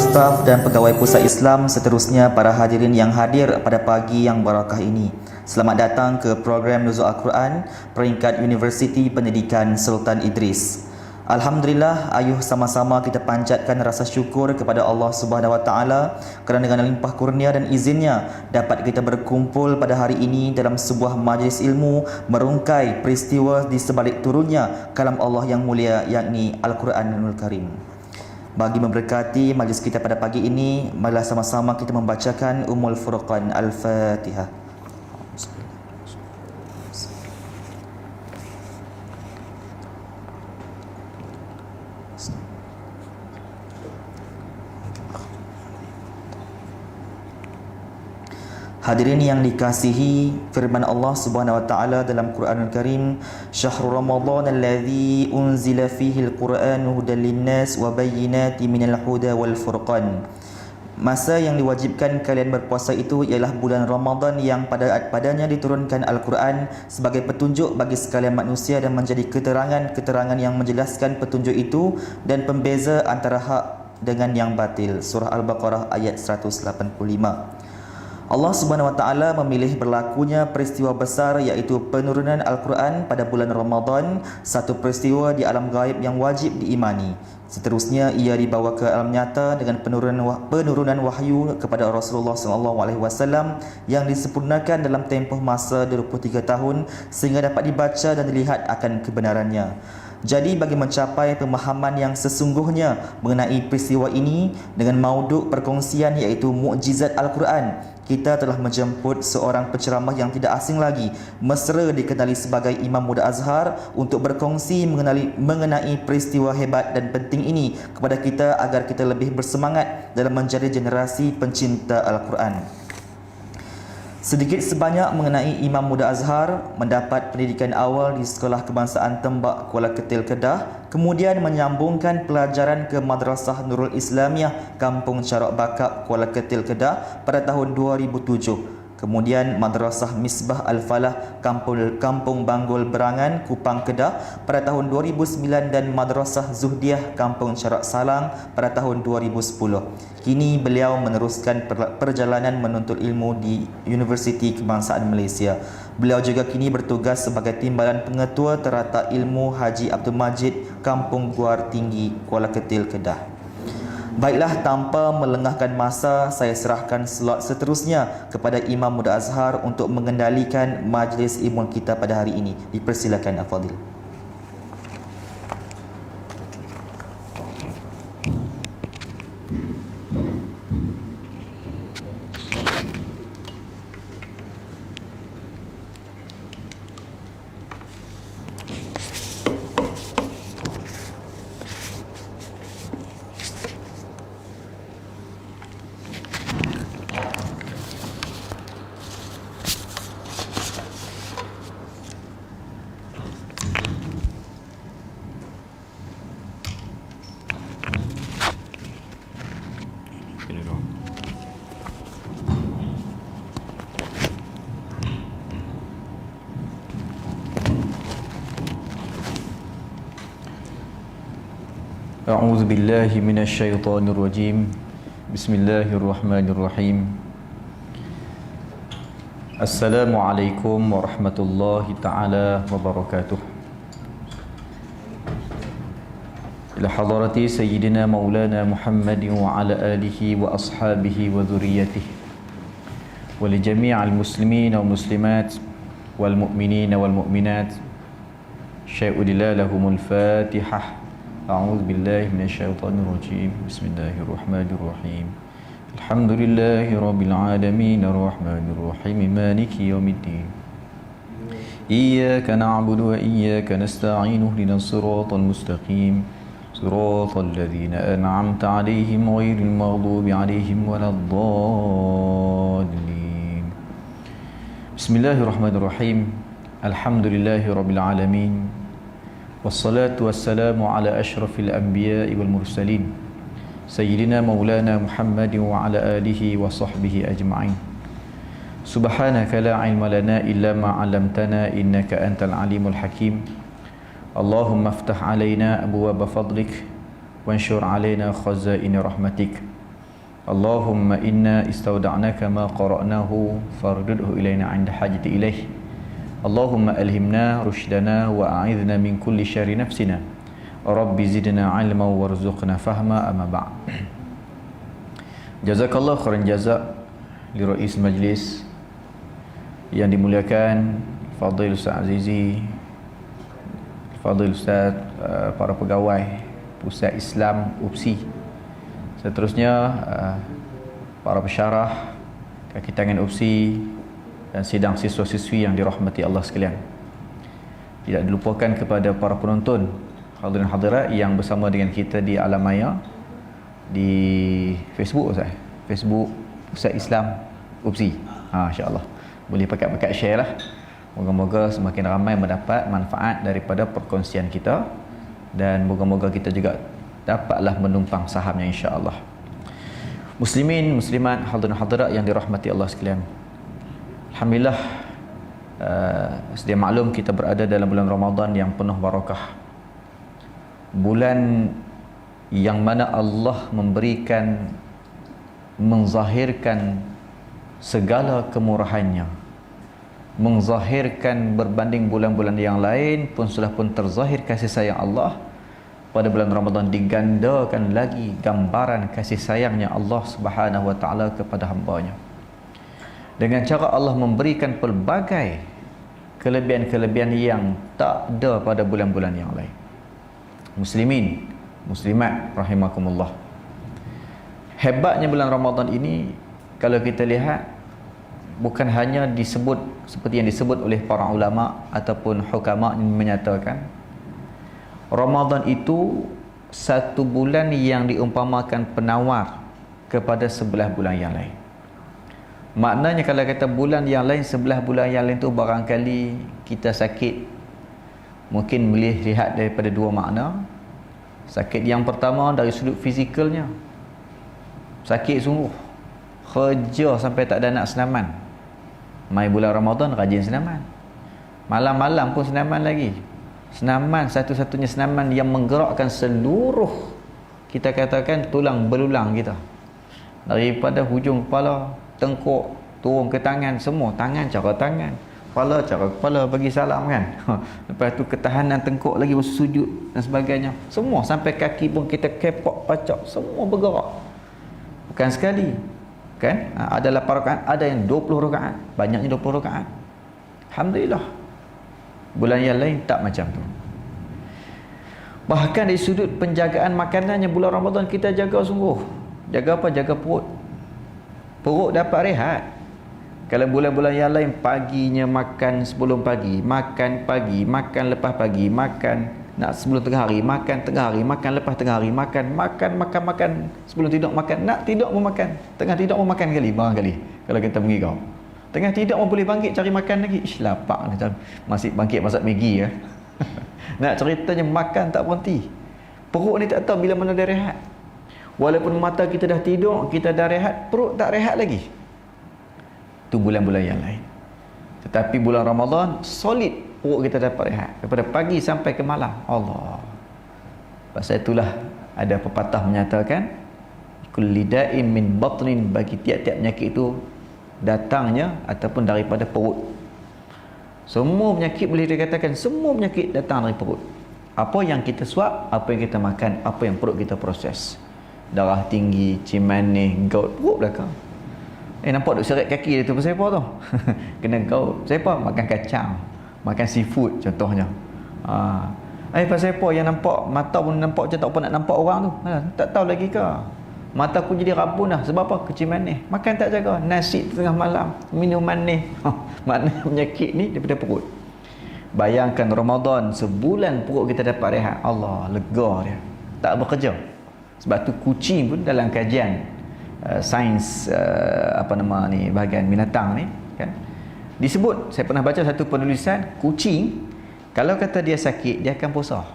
Staf dan pegawai Pusat Islam, seterusnya para hadirin yang hadir pada pagi yang barakah ini. Selamat datang ke program Nuzul Al-Quran peringkat Universiti Pendidikan Sultan Idris. Alhamdulillah, ayuh sama-sama kita panjatkan rasa syukur kepada Allah Subhanahu Wa Taala kerana dengan limpah kurnia dan izinnya dapat kita berkumpul pada hari ini dalam sebuah majlis ilmu merungkai peristiwa di sebalik turunnya kalam Allah yang mulia, yakni Al-Quranul Karim. Bagi memberkati majlis kita pada pagi ini, marilah sama-sama kita membacakan Ummul Furqan Al-Fatihah. Hadirin yang dikasihi, firman Allah Subhanahu wa taala dalam Quranul Karim, "Syahrul Ramadan alladzi unzila fihi al-Qur'anu hudan lin-nas wa bayyinatin minal huda wal furqan." Masa yang diwajibkan kalian berpuasa itu ialah bulan Ramadan yang padanya diturunkan Al-Quran sebagai petunjuk bagi sekalian manusia dan menjadi keterangan-keterangan yang menjelaskan petunjuk itu dan pembeza antara hak dengan yang batil. Surah Al-Baqarah ayat 185. Allah Subhanahu wa taala memilih berlakunya peristiwa besar iaitu penurunan Al-Quran pada bulan Ramadan, satu peristiwa di alam gaib yang wajib diimani. Seterusnya ia dibawa ke alam nyata dengan penurunan wahyu kepada Rasulullah SAW yang disempurnakan dalam tempoh masa 23 tahun sehingga dapat dibaca dan dilihat akan kebenarannya. Jadi bagi mencapai pemahaman yang sesungguhnya mengenai peristiwa ini dengan mauduk perkongsian iaitu mukjizat Al-Quran, kita telah menjemput seorang penceramah yang tidak asing lagi, mesra dikenali sebagai Imam Muda Azhar, untuk berkongsi mengenai peristiwa hebat dan penting ini kepada kita agar kita lebih bersemangat dalam menjadi generasi pencinta Al-Quran. Sedikit sebanyak mengenai Imam Muda Azhar: mendapat pendidikan awal di Sekolah Kebangsaan Tembak Kuala Ketil Kedah, kemudian menyambungkan pelajaran ke Madrasah Nurul Islamiyah Kampung Carok Bakap Kuala Ketil Kedah pada tahun 2007. Kemudian Madrasah Misbah Al-Falah Kampung Banggul Berangan Kupang Kedah pada tahun 2009 dan Madrasah Zuhdiah Kampung Carok Salang pada tahun 2010. Kini beliau meneruskan perjalanan menuntut ilmu di Universiti Kebangsaan Malaysia. Beliau juga kini bertugas sebagai Timbalan Pengetua Terata Ilmu Haji Abdul Majid, Kampung Guar Tinggi, Kuala Ketil, Kedah. Baiklah, tanpa melengahkan masa, saya serahkan slot seterusnya kepada Imam Muda Azhar untuk mengendalikan majlis ilmu kita pada hari ini. Dipersilakan Al-Fadhil. أعوذ بالله من الشيطان الرجيم بسم الله الرحمن الرحيم السلام عليكم ورحمة الله تعالى وبركاته إلى حضرة سيدنا مولانا محمد وعلى آله وأصحابه وذريته ولجميع المسلمين والمسلمات والمؤمنين والمؤمنات شيء لهم الفاتحة. أعوذ بالله من الشيطان الرجيم بسم الله الرحمن الرحيم الحمد لله رب العالمين الرحمن الرحيم مالك يوم الدين إياك نعبد وإياك نستعين اهدنا الصراط المستقيم صراط الذين أنعمت عليهم غير المغضوب عليهم ولا الضالين بسم الله الرحمن الرحيم الحمد لله رب العالمين والصلاة والسلام على أشرف الأنبياء والمرسلين سيدنا مولانا محمد وعلى آله وصحبه أجمعين سبحانك لا علم لنا إلا ما علمتنا إنك أنت العليم الحكيم اللهم افتح علينا أبواب فضلك وانشر علينا خزائن رحمتك اللهم إنا استودعناك ما قرأناه فاردده إلينا عند حاجة إليه اللهم ألهمنا رشدنا وأعذنا من كل شر نفسنا رب زدنا علما وارزقنا فهما أما بعد Jazakallah khairan jazak li Rais Majlis yang dimuliakan Fadil Ustaz Azizi, Fadil Ustaz, para pegawai Pusat Islam UPSI, seterusnya para pensyarah, kaki tangan UPSI dan sidang siswa-siswi yang dirahmati Allah sekalian. Tidak dilupakan kepada para penonton hadirin hadirat yang bersama dengan kita di alam maya di Facebook saya. Facebook Pusat Islam UPSI. Insya-Allah. Boleh pakat-pakat share lah. Moga-moga semakin ramai mendapat manfaat daripada perkongsian kita dan moga-moga kita juga dapatlah menumpang sahamnya insya-Allah. Muslimin, muslimat, hadirin hadirat yang dirahmati Allah sekalian. Alhamdulillah, sedia maklum kita berada dalam bulan Ramadan yang penuh barakah. Bulan yang mana Allah memberikan, menzahirkan segala kemurahannya, menzahirkan berbanding bulan-bulan yang lain pun sudah pun terzahir kasih sayang Allah. Pada bulan Ramadan digandakan lagi gambaran kasih sayangnya Allah Subhanahu wa taala kepada hamba-Nya. Dengan cara Allah memberikan pelbagai kelebihan-kelebihan yang tak ada pada bulan-bulan yang lain. Muslimin, muslimat rahimakumullah. Hebatnya bulan Ramadan ini kalau kita lihat bukan hanya disebut seperti yang disebut oleh para ulama ataupun hukama yang menyatakan Ramadan itu satu bulan yang diumpamakan penawar kepada 11 bulan yang lain. Maknanya kalau kata bulan yang lain, 11 bulan yang lain tu barangkali kita sakit, mungkin boleh lihat daripada dua makna. Sakit yang pertama dari sudut fizikalnya, sakit sungguh, kerja sampai tak ada nak senaman. Mai bulan Ramadan rajin senaman, malam-malam pun senaman lagi. Senaman satu-satunya senaman yang menggerakkan seluruh, kita katakan tulang belulang kita, daripada hujung kepala, tengkuk, turun ke tangan, semua tangan, cara tangan, Kepala cara kepala bagi salam kan. Lepas tu ketahanan tengkuk lagi masa sujud dan sebagainya. Semua sampai kaki pun kita kepok pacak, semua bergerak. Bukan sekali. Kan? Ada 8 rakaat, ada yang 20 rakaat. Banyaknya 20 rakaat. Alhamdulillah. Bulan yang lain tak macam tu. Bahkan dari sudut penjagaan makanannya bulan Ramadan kita jaga sungguh. Jaga apa? Jaga perut. Perut dapat rehat. Kalau bulan-bulan yang lain paginya makan sebelum pagi, makan pagi, makan lepas pagi, makan nak sebelum tengah hari, makan tengah hari, makan lepas tengah hari, makan sebelum tidur makan, nak tidur pun makan, tengah tidur pun makan kali, barangkali kalau kita mengigau. Tengah tidur pun boleh bangkit cari makan lagi. Ish, lapar ni, masih bangkit masak Maggi ya. Nak ceritanya makan tak berhenti. Perut ni tak tahu bila mana dia rehat. Walaupun mata kita dah tidur, kita dah rehat, perut tak rehat lagi. Itu bulan-bulan yang lain. Tetapi bulan Ramadan solid, perut kita dapat rehat daripada pagi sampai ke malam. Allah. Pasal itulah ada pepatah menyatakan kulli da'in min batnin, bagi tiap-tiap penyakit itu datangnya ataupun daripada perut. Semua penyakit boleh dikatakan semua penyakit datang dari perut. Apa yang kita suap, apa yang kita makan, apa yang perut kita proses. Darah tinggi, cimanih, gout, perut belakang. Nampak duk seret kaki dia tu pasal apa tu? Kena gout. Pasal apa? Makan kacang, makan seafood contohnya. Pasal apa yang nampak mata pun nampak macam tak apa nak nampak orang tu. Tak tahu lagi ke? Mata aku jadi rabun dah. Sebab apa? Kecil manis. Makan tak jaga. Nasi tengah malam, minum manis. Maknanya penyakit ni daripada perut. Bayangkan Ramadan, sebulan perut kita dapat rehat. Allah, lega dia. Tak bekerja. Sebab tu kucing pun dalam kajian sains bahagian binatang ni kan, disebut, saya pernah baca satu penulisan, kucing kalau kata dia sakit dia akan puasa,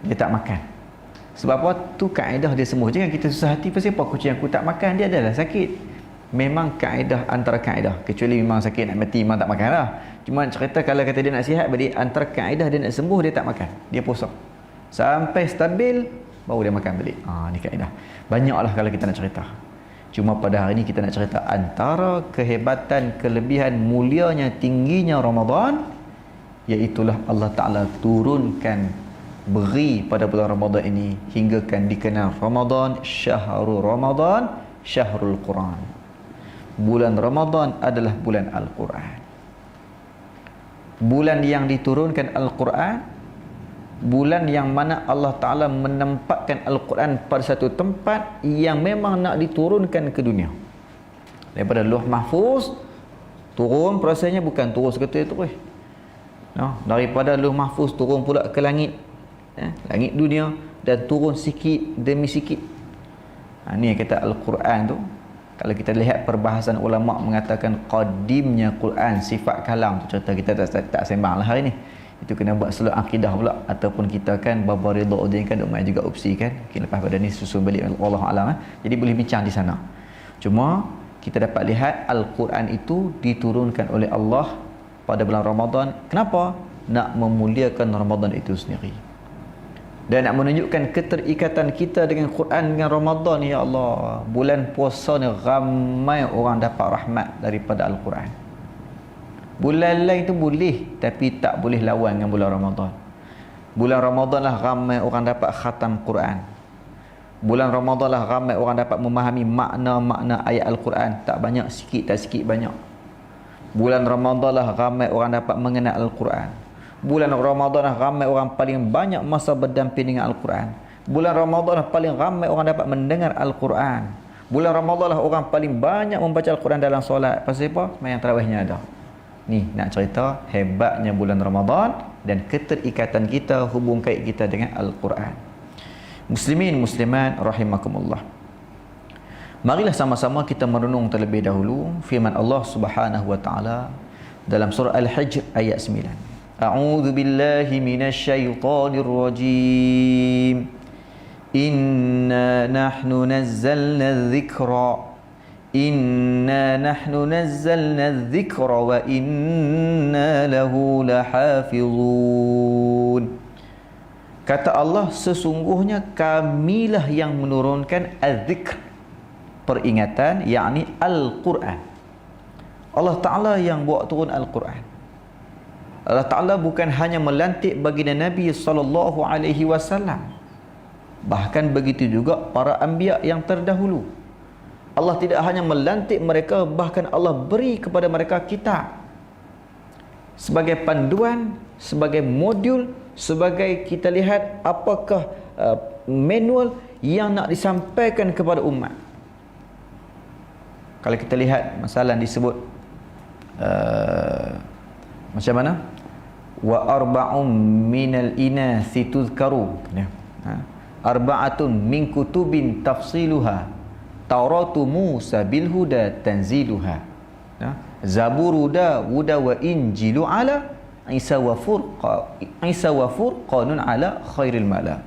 dia tak makan. Sebab apa? Tu kaedah dia semua. Jangan kita susah hati pasal apa kucing aku tak makan, dia adalah sakit. Memang kaedah antara kaedah, kecuali memang sakit nak mati memang tak makan lah. Cuma cerita kalau kata dia nak sihat, berarti antara kaedah dia nak sembuh dia tak makan, dia puasa sampai stabil baru dia makan balik. Ni kaedah. Banyaklah kalau kita nak cerita. Cuma pada hari ini kita nak cerita antara kehebatan, kelebihan, mulianya, tingginya Ramadan, iaitulah Allah Ta'ala turunkan, beri pada bulan Ramadan ini hinggakan dikenal Ramadan, syahrul Ramadan, syahrul Quran. Bulan Ramadan adalah bulan Al-Quran. Bulan yang diturunkan Al-Quran, bulan yang mana Allah Ta'ala menempatkan Al-Quran pada satu tempat yang memang nak diturunkan ke dunia. Daripada Lauh Mahfuz turun, prosesnya bukan turun sekali terus. Daripada Lauh Mahfuz turun pula ke langit, langit dunia, dan turun sikit demi sikit. Ni yang kata Al-Quran tu. Kalau kita lihat perbahasan ulama mengatakan qadimnya Quran, sifat kalam tu, cerita kita tak sembang lah hari ni. Itu kena buat seluruh akidah pula, ataupun kita kan baba ridha udin kan duk main juga opsi kan. Okay, lepas pada ni susun balik Allah alam. Jadi boleh bincang di sana. Cuma kita dapat lihat Al-Quran itu diturunkan oleh Allah pada bulan Ramadan. Kenapa? Nak memuliakan Ramadan itu sendiri. Dan nak menunjukkan keterikatan kita dengan Quran, dengan Ramadan. Ya Allah, bulan puasa ni ramai orang dapat rahmat daripada Al-Quran. Bulan lain tu boleh, tapi tak boleh lawan dengan bulan Ramadan. Bulan Ramadan lah ramai orang dapat khatam Quran. Bulan Ramadan lah ramai orang dapat memahami makna-makna ayat Al-Quran. Tak banyak, sikit, tak sikit, banyak. Bulan Ramadan lah ramai orang dapat mengenal Al-Quran. Bulan Ramadan lah ramai orang paling banyak masa berdamping dengan Al-Quran. Bulan Ramadan lah paling ramai orang dapat mendengar Al-Quran. Bulan Ramadan lah orang paling banyak membaca Al-Quran dalam solat. Pasal apa? Sembahyang tarawihnya ada. Ni nak cerita hebatnya bulan Ramadan dan keterikatan kita, hubung kait kita dengan Al-Quran. Muslimin, muslimat rahimakumullah. Marilah sama-sama kita merenung terlebih dahulu firman Allah Subhanahu wa taala dalam surah Al-Hijr ayat 9. A'udzu billahi minasyaitonir rajim. Inna nahnu nazzalna dzikra. Inna nahnu nazzalna dzikra wa inna lahu lahafizun. Kata Allah, sesungguhnya kamilah yang menurunkan az-zikr, peringatan, yakni Al-Quran. Allah Ta'ala yang bawa turun Al-Quran. Allah Ta'ala bukan hanya melantik baginda Nabi SAW, bahkan begitu juga para anbiya yang terdahulu. Allah tidak hanya melantik mereka, bahkan Allah beri kepada mereka kitab sebagai panduan, sebagai modul, sebagai kita lihat apakah manual yang nak disampaikan kepada umat. Kalau kita lihat masalah disebut macam mana? Wa arba'um minal inasi tuzkaru. Arba'atun min kutubin tafsiluha. Tauratu Musa bil huda tanziluha. Zaburu Dawuda wa Injilu ala Isa wa furqanun ala khairil mala.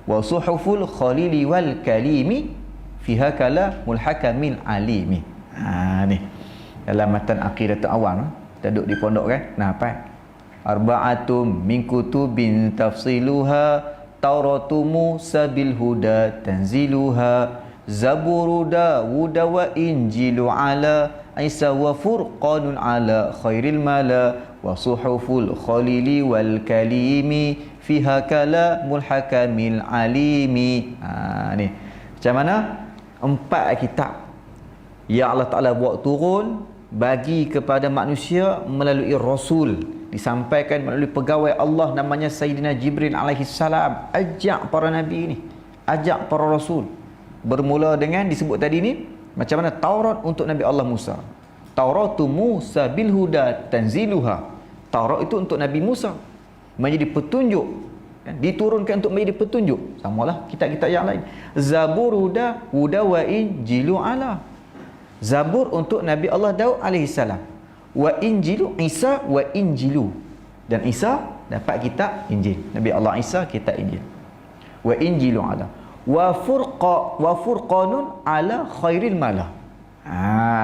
Wa suhuful khalili wal kalimi fiha kalamul hakamil alimi. Ni dalam matan aqidatul awam, kita duduk di pondok kan, apa? Arba'atum min kutubin tafsiluha, Tauratu Musa bil huda tanziluha, Zaburu Dawud wa Injilu ala Isa wa furqanun ala khairil mala, wa suhuful khalili wal kalimi fiha kalamul hakamil alimi. Ni macam mana? 4 kitab yang Allah Ta'ala buat turun bagi kepada manusia melalui Rasul, disampaikan melalui pegawai Allah namanya Sayyidina Jibril alaihi salam. Ajak para Nabi ni, ajak para Rasul. Bermula dengan disebut tadi ni, macam mana Taurat untuk Nabi Allah Musa. Tauratu Musa bil huda tanziluha. Taurat itu untuk Nabi Musa, menjadi petunjuk, diturunkan untuk menjadi petunjuk. Samalah kitab-kitab yang lain. Zabur Dawud wa Injilu ala. Zabur untuk Nabi Allah Daud alaihi salam. Wa Injilu Isa wa Injilu. Dan Isa dapat kitab Injil. Nabi Allah Isa kitab Injil. Wa Injilu ala. Wa furqanun ala khairil mala.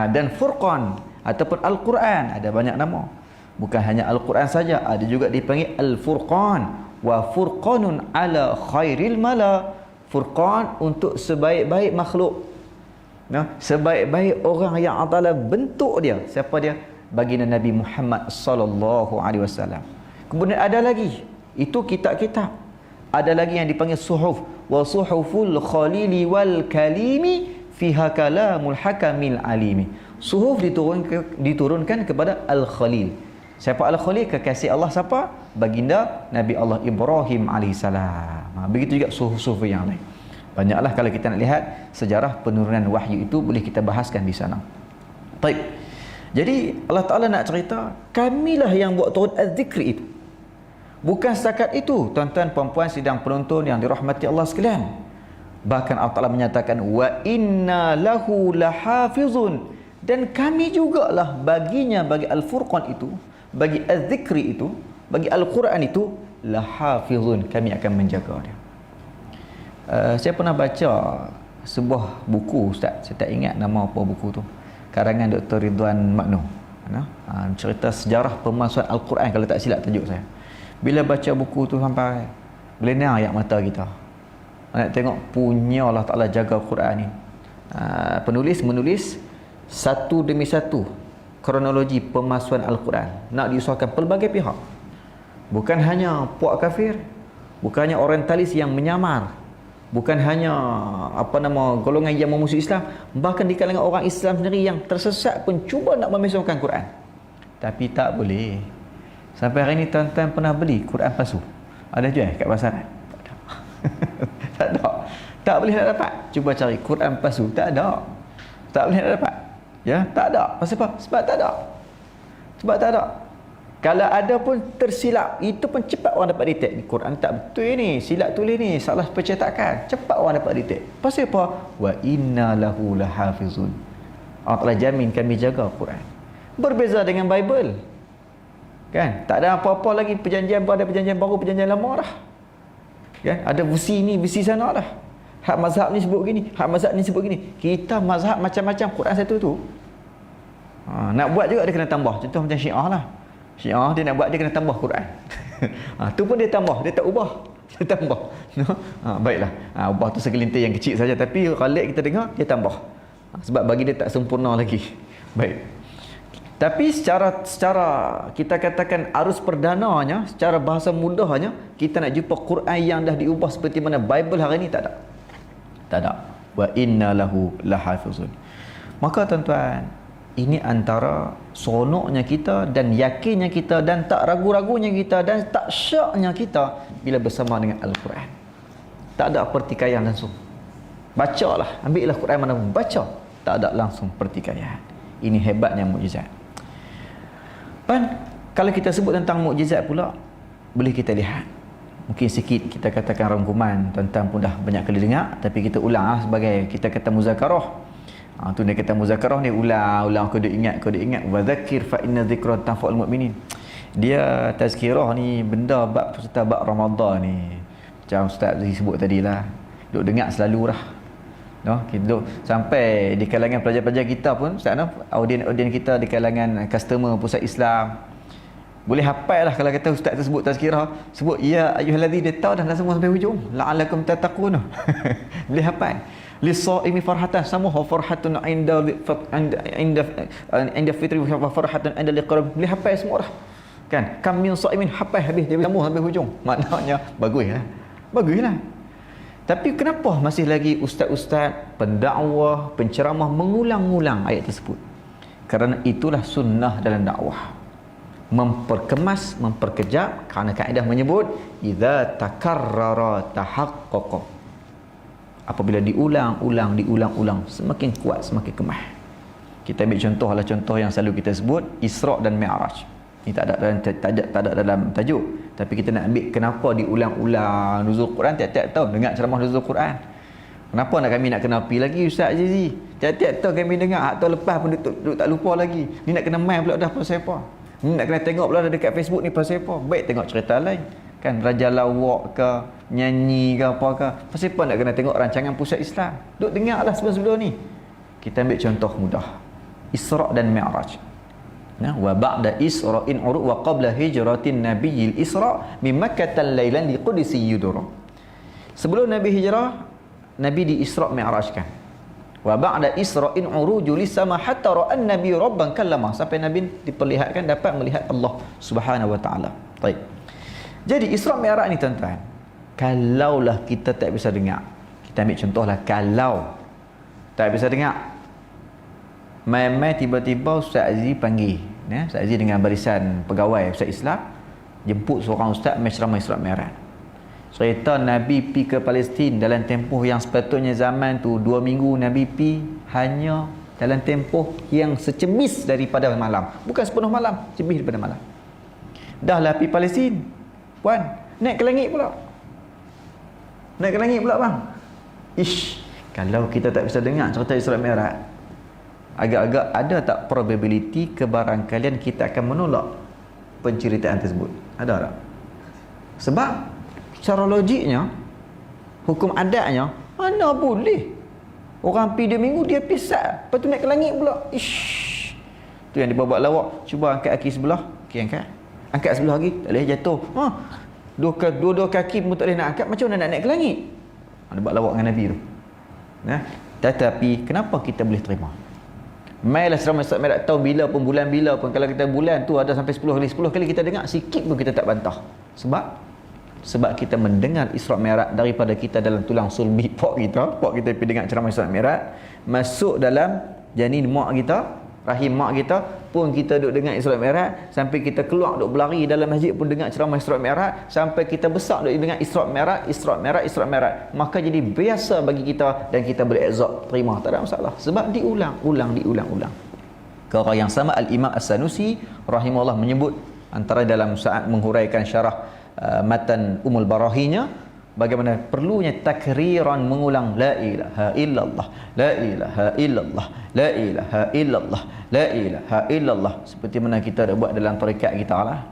Dan Furqan ataupun Al-Quran ada banyak nama. Bukan hanya Al-Quran saja, ada juga dipanggil Al-Furqan. Wa furqanun ala khairil mala. Furqan untuk sebaik-baik makhluk. Sebaik-baik orang yang Allah Ta'ala bentuk dia. Siapa dia? Baginda Nabi Muhammad sallallahu alaihi wasallam. Kemudian ada lagi, itu kitab-kitab. Ada lagi yang dipanggil suhuf. Wa suhuful khalili wal kalimi fiha kalamul hakamil alimi. Suhuf diturunkan kepada Al-Khalil. Siapa Al-Khalil? Kekasih Allah siapa? Baginda Nabi Allah Ibrahim alaihissalam. Begitu juga suhuf-suhuf yang lain. Banyaklah kalau kita nak lihat sejarah penurunan wahyu itu, boleh kita bahaskan di sana. Baik. Jadi Allah Ta'ala nak cerita, kamilah yang buat turun az-zikri itu. Bukan setakat itu, tuan-tuan puan-puan sidang penonton yang dirahmati Allah sekalian. Bahkan Allah Ta'ala menyatakan, wa inna lahu lahafizun. Dan kami jugalah baginya, bagi Al-Furqan itu, bagi az-zikri itu, bagi Al-Quran itu, lahafizun, kami akan menjaga dia. Saya pernah baca sebuah buku, Ustaz, saya tak ingat nama apa buku tu, karangan Dr. Ridwan Makno, cerita sejarah pemalsuan Al-Quran, kalau tak silap tajuk saya. Bila baca buku tu sampai belenang ayat mata kita. Nak tengok punya Allah Ta'ala jaga Al-Quran ni. Penulis menulis satu demi satu kronologi pemalsuan Al-Quran, nak diusahakan pelbagai pihak. Bukan hanya puak kafir, bukan hanya orientalis yang menyamar, bukan hanya golongan yang memusuhi Islam, bahkan di kalangan orang Islam sendiri yang tersesat pun cuba nak memisahkan Quran. Tapi tak boleh. Sampai hari ni tuan-tuan pernah beli Quran palsu? Ada jual kat pasaran? Tak ada. Tak ada. Tak boleh nak dapat. Cuba cari Quran palsu, tak ada. Tak boleh nak dapat. Ya, tak ada. Pasal apa? Sebab tak ada. Sebab tak ada. Kalau ada pun tersilap, itu pun cepat orang dapat detect. Ni Quran tak betul ni, silap tulis ni, salah percetakan. Cepat orang dapat detect. Pasal apa? Wa inna lahu lahafizun. Allah telah jamin kami jaga Quran. Berbeza dengan Bible. Kan? Tak ada apa-apa lagi, perjanjian ada perjanjian baru, perjanjian lama dah. Kan? Ada versi ni, versi sana dah. Hak mazhab ni sebut gini, hak mazhab ni sebut gini. Kita mazhab macam-macam, Quran satu tu. Nak buat juga dia kena tambah. Contoh macam Syiah lah. Syiah dia nak buat, dia kena tambah Quran. Tu pun dia tambah, dia tak ubah. Dia tambah. Baiklah. Ubah tu segelintir yang kecil saja, tapi kalau kita dengar, dia tambah. Sebab bagi dia tak sempurna lagi. Baik. Tapi secara kita katakan arus perdananya, secara bahasa mudahnya, kita nak jumpa Quran yang dah diubah seperti mana Bible hari ni, tak ada. Tak ada. Wa inna lahu lahafizun. Maka tuan-tuan, ini antara seronoknya kita dan yakinnya kita dan tak ragu-ragunya kita dan tak syaknya kita bila bersama dengan Al-Quran. Tak ada pertikaian langsung. Bacalah, ambillah Quran mana pun, baca. Tak ada langsung pertikaian. Ini hebatnya mukjizat. Dan kalau kita sebut tentang mukjizat pula, boleh kita lihat. Mungkin sikit kita katakan rangkuman, tuan-tuan pun dah banyak kali dengar, tapi kita ulang sebagai kita kata muzakarah. Tu dia kata muzakarah ni ulang kau ingat wa dzakir fa inna dzikra tanfa'ul mu'minin. Dia tazkirah ni benda bab serta bab Ramadan ni. Macam Ustaz sebut tadilah, duk dengar selalu dah. Kita duk sampai di kalangan pelajar-pelajar kita pun, Ustaz audien kita di kalangan customer pusat Islam boleh hafal lah. Kalau kata Ustaz tu sebut tazkirah, sebut ya ayyuhallazi, dia tahu dah semua sampai hujung, la'allakum tattaqun. Boleh hafal. Lis-shaimi farhatan, sama farhatun inda fitri wa farhatun inda liqrab. Boleh hafal semua dah. Kan? Kam min shaimin, hafal habis dia semua sampai hujung. Maknanya baguslah. Tapi kenapa masih lagi ustaz-ustaz, pendakwah, penceramah mengulang-ulang ayat tersebut? Kerana itulah sunnah dalam dakwah. Memperkemas, memperkejap, kerana kaedah menyebut idza takarrara tahaqqaqa. Apabila diulang-ulang, semakin kuat, semakin kemah. Kita ambil contoh yang selalu kita sebut, Isra' dan Mi'raj. Ini tak ada dalam tajuk, tapi kita nak ambil kenapa diulang-ulang nuzul Quran tiap-tiap tahun. Dengar ceramah nuzul Quran, kenapa kami nak kena pi lagi Ustaz Azizi? Tiap-tiap tahun kami dengar, tahun lepas pun duduk tak lupa lagi. Ni nak kena main pula dah pasal apa? Ni nak kena tengok pula dah dekat Facebook ni pasal apa? Baik tengok cerita lain, kan, raja lawak ke, nyanyi ke apa ke, pasal apa nak kena tengok rancangan pusat Islam? Duk dengarlah sebelum ni. Kita ambil contoh mudah, Isra' dan Mi'raj. Wa ba'da Isra'in uru wa qabla hijratin nabiyil Isra' min Makkah lailan li Qudsi yudura. Sebelum Nabi hijrah, Nabi di Isra' Mi'rajkan. Wa ba'da Isra'in uruju lisama hatta ra'an nabi rabban kallama, sampai Nabi diperlihatkan dapat melihat Allah Subhanahu wa taala. Baik. Jadi Isra' Mi'raj ni tuan-tuan, kalaulah kita tak bisa dengar, kita ambil contohlah, kalau tak bisa dengar, mai-mai tiba-tiba Ustaz Aziz panggil, Ustaz Aziz dengan barisan pegawai Pusat Islam jemput seorang ustaz mai ceramah Isra' Mi'raj. Cerita Nabi pi ke Palestin dalam tempoh yang sepatutnya zaman tu 2 minggu, Nabi pi hanya dalam tempoh yang secemis daripada malam, bukan sepenuh malam, cemis daripada malam. Dah lah pi Palestin, puan, naik ke langit pula bang. Kalau kita tak bisa dengar cerita Isra' Mi'raj, agak-agak ada tak probability kebarangkalian kita akan menolak penceritaan tersebut? Ada tak? Sebab secara logiknya, hukum adatnya, mana boleh orang pergi 2 minggu dia pisah, lepas tu naik ke langit pula. Tu yang dia buat lawak. Cuba angkat kaki sebelah, angkat sebelah lagi, tak boleh jatuh. Dua kaki pun tak boleh nak angkat, macam mana nak naik ke langit? Dia buat lawak dengan Nabi tu. Tetapi kenapa kita boleh terima? Mailah ceramah Isra' Mi'raj tahun bila pun, bulan bila pun, kalau kita bulan tu ada sampai 10 kali kita dengar, sikit pun kita tak bantah. Sebab kita mendengar Isra' Mi'raj daripada kita dalam tulang sulbi pak kita pergi dengar ceramah Isra' Mi'raj, masuk dalam janin mak kita, rahim mak kita pun kita duk dengar Isra' Mi'raj, sampai kita keluar duk berlari dalam masjid pun dengar ceramah Isra' Mi'raj, sampai kita besar duk dengar Isra' Mi'raj, maka jadi biasa bagi kita dan kita boleh absorb, terima, tak ada masalah, sebab diulang. Ke orang yang sama, Al-Imam As-Sanusi rahimahullah menyebut antara dalam saat menghuraikan syarah matan Ummul Barahinya, bagaimana perlunya takriran, mengulang la ilaha illallah, la ilaha illallah, la ilaha illallah, la ilaha illallah, seperti mana kita dah buat dalam tarekat kita lah.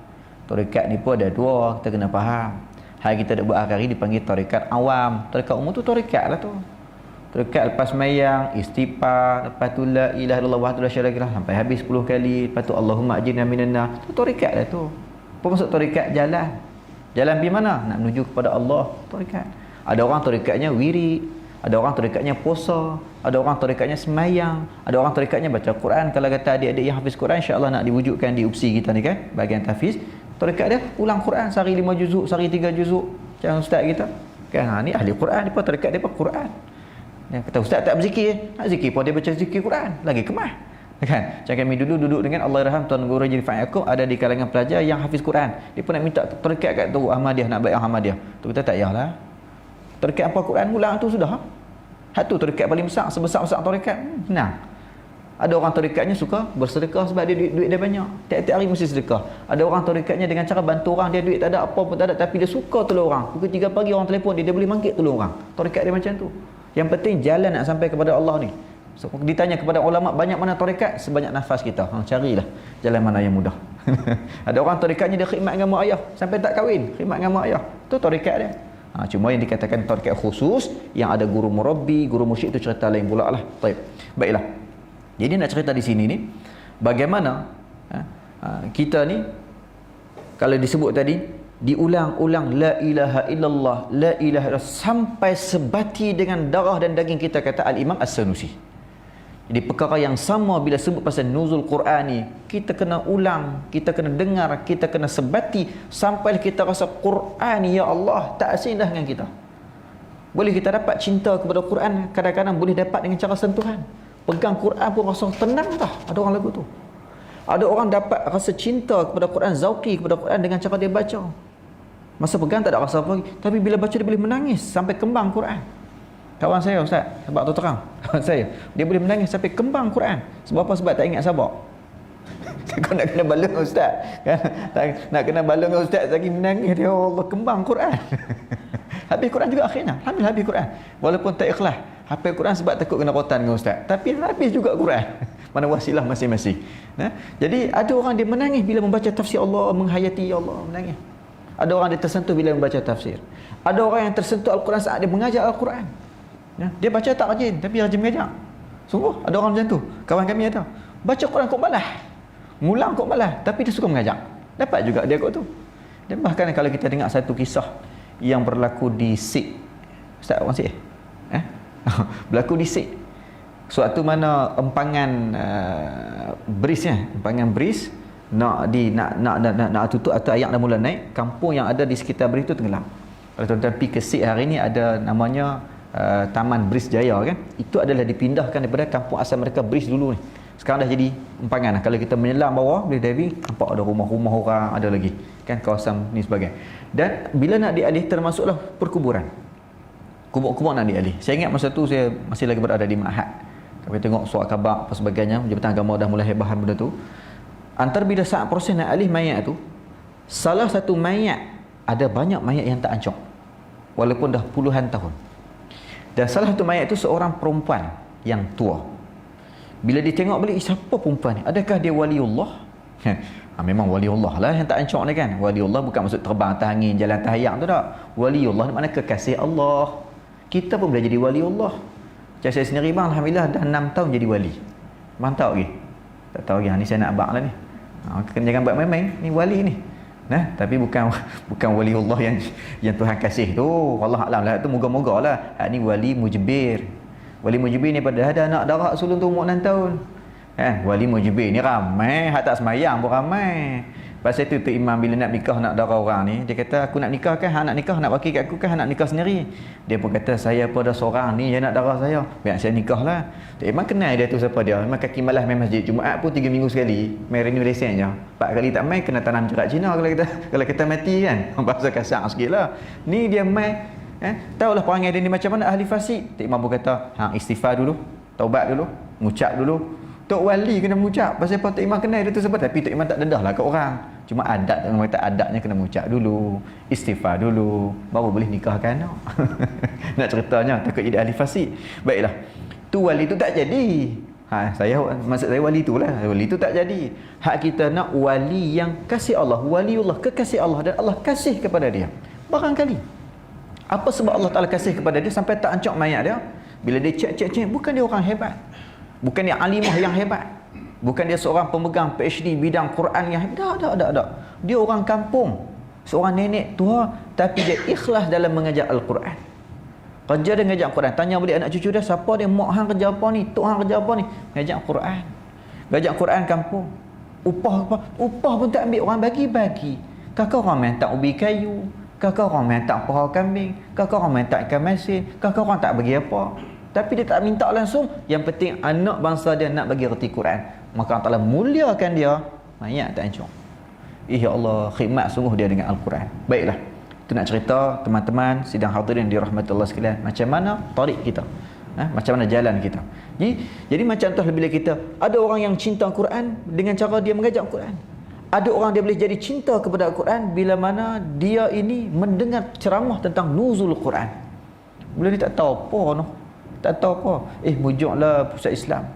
Tarekat ni pun ada dua, kita kena faham. Hari kita dah buat hari dipanggil tarekat awam. Tarekat umum tu tarekat lah tu. Tarekat lepas mayang, istighfar, lepas tu la ilaha illallah wahdahu la syarika lah sampai habis 10 kali, lepas tu Allahumma ajirna minan nar. Tu tarekat lah tu. Apa maksud tarekat? Jalan pergi mana? Nak menuju kepada Allah, tarekat. Ada orang tarekatnya wirid, Ada orang tarikatnya puasa, ada orang tarikatnya semayang, ada orang tarikatnya baca Quran. Kalau kata adik-adik yang hafiz Quran, insya-Allah nak diwujudkan di UPSI kita ni kan, bahagian tahfiz, tarikat dia ulang Quran sehari 5 juzuk, sehari 3 juzuk. Macam ustaz kita. Kan ni ahli Quran, depa tarikat depa Quran. Yang kata ustaz tak berzikir, nak zikir pun dia baca zikir Quran, lagi kemah. Kan? Macam kami dulu duduk dengan Allahyarham Tuan Guru Haji Rifat Yaakob, ada di kalangan pelajar yang hafiz Quran. Dia pun nak minta tarikat kat tu Ahmadiyah, nak baik Ahmadiyah. Tu kita tak payahlah. Tarikat apa Quran ulang tu sudah. Hak tu tarikat paling besar, sebesar-besar tarikat. Senang. Ada orang tarikatnya suka bersedekah sebab dia duit dia banyak. Tiap-tiap hari mesti sedekah. Ada orang tarikatnya dengan cara bantu orang, dia duit tak ada, apa pun tak ada, tapi dia suka tolong orang. Pukul 3 pagi orang telefon dia boleh mangkit tolong orang. Tarikat dia macam tu. Yang penting jalan nak sampai kepada Allah ni. So, ditanya kepada ulama banyak mana tarikat, sebanyak nafas kita. Carilah jalan mana yang mudah. Ada orang tarikatnya dia khidmat dengan mak ayah sampai tak kahwin, khidmat dengan mak ayah. Tu tarikat dia. Cuma yang dikatakan tarikat khusus yang ada guru murabbi, guru mursyid, itu cerita lain pula lah. Baik. Baiklah. Jadi nak cerita di sini ni bagaimana kita ni kalau disebut tadi diulang-ulang la ilaha illallah, la ilaha illallah sampai sebati dengan darah dan daging kita, kata Al-Imam As-Sanusi. Jadi perkara yang sama bila sebut pasal nuzul Quran ni, kita kena ulang, kita kena dengar, kita kena sebati sampai kita rasa Quran ni ya Allah tak asing dah dengan kita. Boleh kita dapat cinta kepada Quran, kadang-kadang boleh dapat dengan cara sentuhan. Pegang Quran pun rasa tenang dah. Ada orang lagu tu. Ada orang dapat rasa cinta kepada Quran, zauqi kepada Quran dengan cara dia baca. Masa pegang tak ada rasa apa lagi, tapi bila baca dia boleh menangis sampai kembang Quran. Kawan saya ustaz, sebab tu terang, kawan saya, dia boleh menangis sampai kembang Quran. Sebab apa? Sebab tak ingat sabar. Kau nak kena balung ustaz kan? Nak kena balung ustaz lagi menangis dia, Allah kembang Quran. Habis Quran juga akhirnya. Alhamdulillah habis Quran. Walaupun tak ikhlas hafal Quran sebab takut kena rotan dengan ustaz, tapi habis juga Quran. Mana wasilah masing-masing. Jadi ada orang dia menangis bila membaca tafsir Allah, menghayati Allah, menangis. Ada orang dia tersentuh bila membaca tafsir. Ada orang yang tersentuh Al-Quran saat dia mengajar Al-Quran. Dia baca tak rajin, tapi rajin mengajar. Sungguh ada orang macam tu. Kawan kami ada. Baca Quran kok malas. Ngulang kok malas, tapi dia suka mengajar. Dapat juga dia kot tu. Dan bahkan kalau kita dengar satu kisah yang berlaku di Sik. Ustaz orang Sik berlaku di Sik. Suatu mana empangan empangan bris nak tutup atau air dah mula naik, kampung yang ada di sekitar bris tu tenggelam. Kalau tuan-tuan pergi ke Sik hari ni ada namanya Taman Bris Jaya kan. Itu adalah dipindahkan daripada kampung asal mereka Bris dulu ni. Sekarang dah jadi empangan. Kalau kita menyelam bawah boleh diving, nampak ada rumah-rumah orang ada lagi kan, kawasan ni sebagainya. Dan bila nak dialih termasuklah perkuburan. Kubur-kubur nak dialih. Saya ingat masa tu saya masih lagi berada di Ma'had. Kami tengok surat khabar apa sebagainya, Jabatan Agama dah mulai hebahan benda tu. Antara bila saat proses nak alih mayat tu, salah satu mayat, ada banyak mayat yang tak ancok walaupun dah puluhan tahun. Dan salah satu mayat itu seorang perempuan yang tua. Bila dia tengok balik, siapa perempuan ni? Adakah dia waliullah? Memang waliullah lah yang tak ancok ni kan. Waliullah bukan maksud terbang atas angin, jalan atas hayang tu tak. Waliullah ni makna kekasih Allah. Kita pun boleh jadi waliullah. Macam saya sendiri bang, alhamdulillah dah 6 tahun jadi wali. Mantap lagi. Tak tahu lagi, ni saya nak abang lah ni. Jangan buat main-main, ni wali ni. Tapi bukan waliullah yang Tuhan kasih tu. Wallah alam lah, tu moga-moga lah. Ni wali mujbir. Wali mujbir ni pada ada anak darah sulung tu umur 6 tahun. Wali mujbir ni ramai, hak tak semayang pun ramai. Pasal tu imam bila nak nikah nak darah orang ni, dia kata aku nak nikah kan, hak nak nikah nak bagi kat aku kan, nak nikah sendiri. Dia pun kata saya pada seorang ni yang nak darah saya. Biar saya nikah lah. Imam kenal dia tu siapa dia. Memang kaki malas main masjid. Jumaat pun 3 minggu sekali. Main renew lesen je. 4 kali tak main kena tanam cerak Cina kalau kita mati kan. Bahasa kasar sikit lah. Ni dia main. Tahulah perangai dia ni macam mana, ahli fasik. Imam pun kata istighfar dulu, taubat dulu, ngucap dulu. Tok wali kena mengucap. Pasal apa Tok Imam kenal dia tu sebab, tapi Tok Imam tak dedah lah kat orang. Cuma adat, orang kata adatnya kena mengucap dulu, istighfar dulu, baru boleh nikahkan. Nak ceritanya takut jadi ahli fasik. Baiklah. Tu wali tu tak jadi. Maksud saya wali tu lah. Wali tu tak jadi. Hak kita nak wali yang kasih Allah, waliullah, kekasih Allah, dan Allah kasih kepada dia. Barangkali apa sebab Allah Ta'ala kasih kepada dia sampai tak ancok mayat dia. Bila dia cek, bukan dia orang hebat, bukan dia alimah yang hebat, bukan dia seorang pemegang PhD bidang Quran yang hebat. Tak. Dia orang kampung, seorang nenek tua, tapi dia ikhlas dalam mengajar Al-Quran. Kerja dia ngajak Quran. Tanya balik anak cucu dia, siapa dia? Mak hang kerja apa ni? Tok hang kerja apa ni? Ngajak Quran. Ngajak Quran kampung. Upah apa? Upah pun tak ambil, orang bagi-bagi. Kakak orang minta ubi kayu, kakak orang minta paha kambing, kakak orang minta ikan masin, kakak orang tak bagi apa. Tapi dia tak minta langsung. Yang penting anak bangsa dia nak bagi reti Quran. Maka Allah Ta'ala muliakan dia. Mayat tak hancur. Ya Allah, khidmat sungguh dia dengan Al-Quran. Baiklah. Itu nak cerita teman-teman sidang hadirin dirahmati Allah sekalian. Macam mana tarik kita. Macam mana jalan kita. Jadi macam tu bila kita ada orang yang cinta Quran dengan cara dia mengajak Quran. Ada orang dia boleh jadi cinta kepada Al-Quran bila mana dia ini mendengar ceramah tentang nuzul Quran. Bila dia tak tahu apa noh. Tak tahu apa. Mujuklah pusat Islam.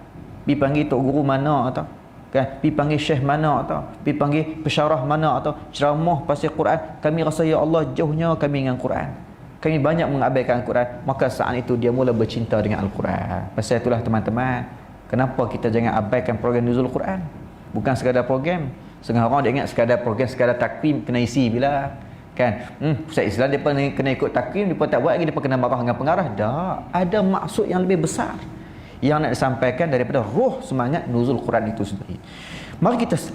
Pergi panggil tok guru mana atau kan, pergi panggil syekh mana atau pergi panggil pesyarah mana atau ceramah pasal Quran. Kami rasa ya Allah jauhnya kami dengan Quran. Kami banyak mengabaikan Quran. Maka saat itu dia mula bercinta dengan Al-Quran. Pasal itulah teman-teman, kenapa kita jangan abaikan program nuzul Quran. Bukan sekadar program. Setengah orang dia ingat sekadar program, sekadar takvim kena isi bila kan. Pusat Islam dia kena ikut takvim, dia tak buat lagi, dia kena marah dengan pengarah. Tak, ada maksud yang lebih besar yang nak disampaikan daripada roh semangat nuzul Quran itu sendiri.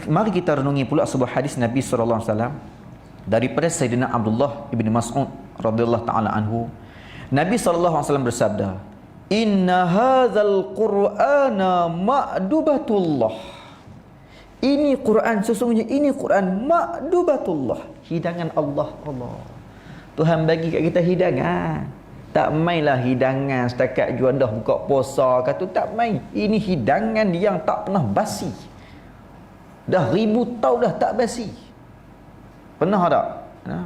Mari kita renungi pula sebuah hadis Nabi sallallahu alaihi wasallam daripada Sayyidina Abdullah ibn Mas'ud radhiyallahu taala anhu. Nabi sallallahu alaihi wasallam bersabda, "Inna hadzal Qur'ana ma'dubatullah." Ini Quran, sesungguhnya ini Quran ma'dubatullah, hidangan Allah. Tuhan bagi kat kita hidangan. Tak mainlah hidangan setakat jual dah buka puasa kata tak main. Ini hidangan yang tak pernah basi. Dah 1000 tahun dah tak basi. Pernah tak?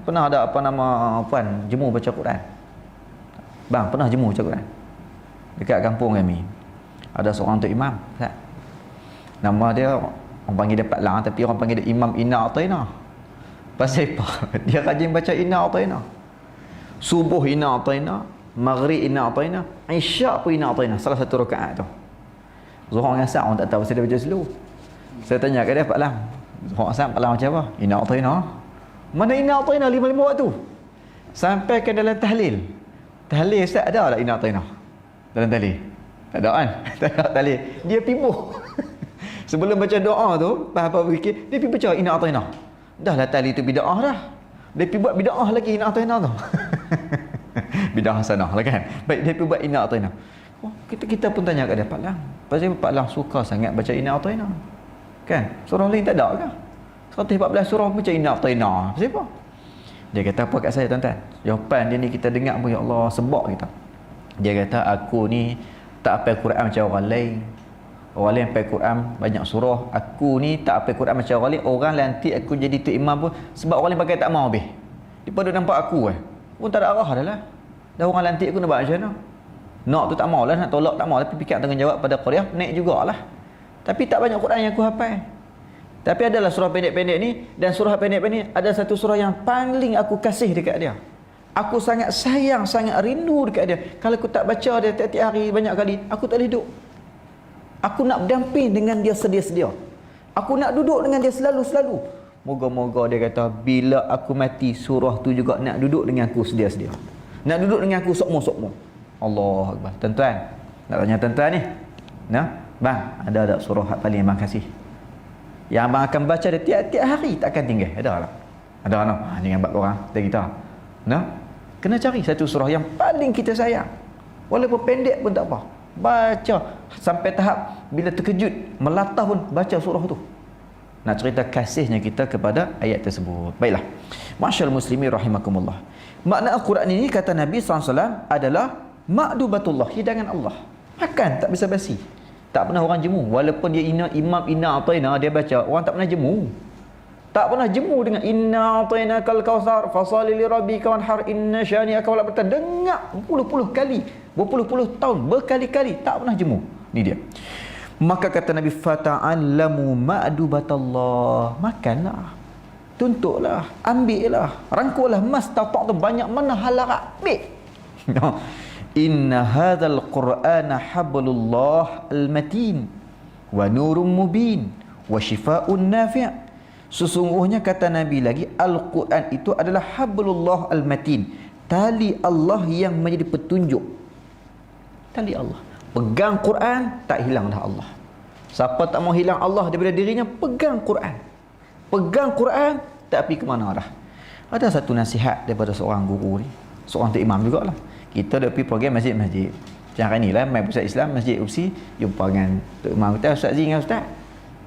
Pernah ada apa nama puan jemur baca Quran? Bang, pernah jemur baca Quran? Dekat kampung kami. Ada seorang tu imam, tak? Nama dia orang panggil dia Pak Lang, tapi orang panggil dia Imam Inna Ataina. Pasal apa? Dia rajin baca Inna Ataina. Subuh Inna Ataina, Maghrib Inna Ataina, Isyak pun Inna Ataina, salah satu rakaat tu. Zuhur dengan Asar orang tak tahu pasal dia baca slow. Saya tanya kat dia, Pak Lang, Zuhur Asar Pak Lang macam apa? Inna Ataina. Mana Inna Ataina 5 waktu? Sampai ke dalam tahlil. Tahlil Ustaz ada tak Inna Ataina? Dalam tahlil? Tak ada kan? Tak ada tahlil. Dia pibuh. Sebelum baca doa tu, apa fikir, dia pergi baca Inna Ataina. Dah lah tali tu bid'ah dah. Dia pergi buat bid'ah lagi Inna Ataina tu. Bid'ah hasanah lah kan. Baik, dia pergi buat Inna Ataina. Kita pun tanya kat dia, Pak Lang, pasal Pak Lang suka sangat baca Inna Ataina. Kan? Surah lain tak ada ke? 114 surah baca Inna Ataina. Pasal apa? Dia kata apa kat saya tuan-tuan? Jawapan dia ni kita dengar pun ya Allah sebab kita. Dia kata aku ni tak hafal Quran macam orang lain. Orang lain hafal Quran banyak surah. Aku ni tak hafal Quran macam orang lain. Orang lantik aku jadi tu imam pun sebab orang lain pakai tak mau habis. Dia pada nampak aku pun tak ada arah dah lah. Dah orang lantik aku nak buat macam mana? Nak tu tak mau lah, nak tolak tak mau. Tapi fikir tanggungjawab pada Qur'an naik jugalah. Tapi tak banyak Quran yang aku hafal. Tapi adalah surah pendek-pendek ni, dan surah pendek-pendek ni ada satu surah yang paling aku kasih dekat dia. Aku sangat sayang, sangat rindu dekat dia. Kalau aku tak baca dia tiap-tiap hari banyak kali, aku tak boleh duduk. Aku nak berdamping dengan dia sedia-sedia. Aku nak duduk dengan dia selalu-selalu. Moga-moga dia kata, bila aku mati, surah tu juga nak duduk dengan aku sedia-sedia. Nak duduk dengan aku sokmo-sokmo. Allah Akbar. Tuan-tuan, nak tanya tuan-tuan ni. Nah, bang, ada tak surah paling abang kasih? Yang abang akan baca dia tiap-tiap hari, tak akan tinggal. Ada tak? Ada tak? Jangan buat korang, kita. Nah, kena cari satu surah yang paling kita sayang. Walaupun pendek pun tak apa. Baca sampai tahap bila terkejut, melatah pun baca surah tu. Nak cerita kasihnya kita kepada ayat tersebut. Baiklah. Masyaallah muslimin rahimakumullah. Makna Al-Quran ini kata Nabi SAW adalah ma'dubatullah, hidangan Allah. Makan tak bisa basi. Tak pernah orang jemu. Walaupun dia imam Inna Ataina, dia baca, orang tak pernah jemu. Tak pernah jemu dengan Inna Ataina kal kautsar fasali li rabbika wanhar inna syani'aka wal abtar. Dengar puluh-puluh kali, berpuluh-puluh tahun, berkali-kali, tak pernah jemu. Ni dia. Maka kata Nabi, fata'allamu ma'dubatallah. Makanlah, tuntuklah, ambillah, rangkullah mastata'tum, banyak mana halarak, ambil. Inna hadzal qur'ana hablullah al-matin wa nurun mubin wa shifaa'un nafi'. Sesungguhnya kata Nabi lagi, Al-Quran itu adalah hablullah al-matin, tali Allah yang menjadi petunjuk. Tali Allah. Pegang Quran, tak hilang dah Allah. Siapa tak mau hilang Allah daripada dirinya, pegang Quran. Pegang Quran, tak pergi ke mana dah. Ada satu nasihat daripada seorang guru ni, seorang tu imam jugalah. Kita dah pergi program masjid-masjid. Macam hari ni lah, main pusat Islam, Masjid UPSI, jumpa dengan Tok Imam kita, Ustaz Zee dengan Ustaz.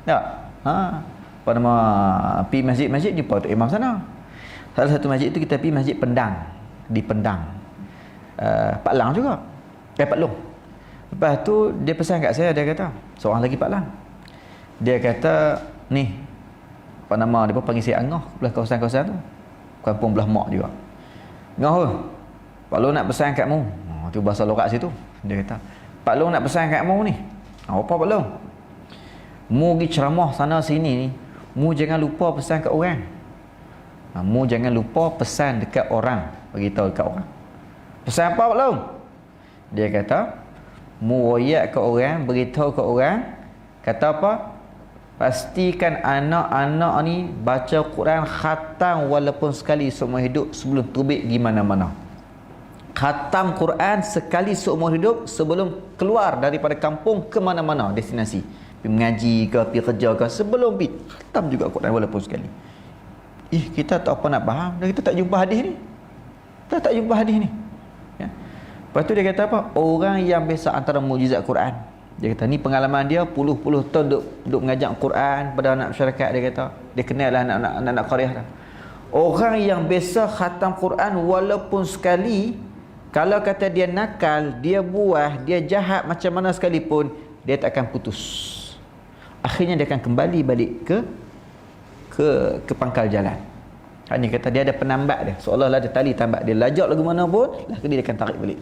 Tak? Apa nama, pergi masjid-masjid, jumpa Tok Imam sana. Salah satu masjid tu kita pergi Masjid Pendang. Di Pendang. Pak Lang juga. Pak Long. Lepas tu, dia pesan kat saya, dia kata, seorang lagi Pak Lang. Dia kata, ni, apa nama, dia pun panggil saya Angah, belah kawasan-kawasan tu. Kampung belah mak juga. Angah, Pak Long nak pesan kat mu. Tu bahasa lorak situ. Dia kata, Pak Long nak pesan kat mu ni. Apa Pak Long? Mu pergi ceramah sana sini ni, mu jangan lupa pesan kat orang. Mu jangan lupa pesan dekat orang. Beritahu dekat orang. Pesan apa Pak Long? Dia kata, mu royak kat orang, beritahu kat orang. Kata apa? Pastikan anak-anak ni baca Quran khatam walaupun sekali seumur hidup sebelum terbit di mana-mana. Khatam Quran sekali seumur hidup sebelum keluar daripada kampung ke mana-mana destinasi. Pergi mengaji ke, pergi kerja ke, sebelum pergi khatam juga Quran walaupun sekali. Kita tak apa nak faham, dan kita tak jumpa hadis ni. Kita tak jumpa hadis ni. Ya. Lepas tu dia kata apa? Orang yang biasa antara mukjizat Quran. Dia kata ni pengalaman dia puluh-puluh tahun duk mengajar Quran pada anak masyarakat, dia kata. Dia kenal lah anak-anak qaryah dah. Orang yang biasa khatam Quran walaupun sekali, kalau kata dia nakal, dia buah, dia jahat macam mana sekalipun, dia tak akan putus. Akhirnya dia akan kembali balik ke pangkal jalan. Hanya kata dia ada penambat dia, seolah-olah ada tali tambat dia, lajak lagu mana pun, dia akan tarik balik.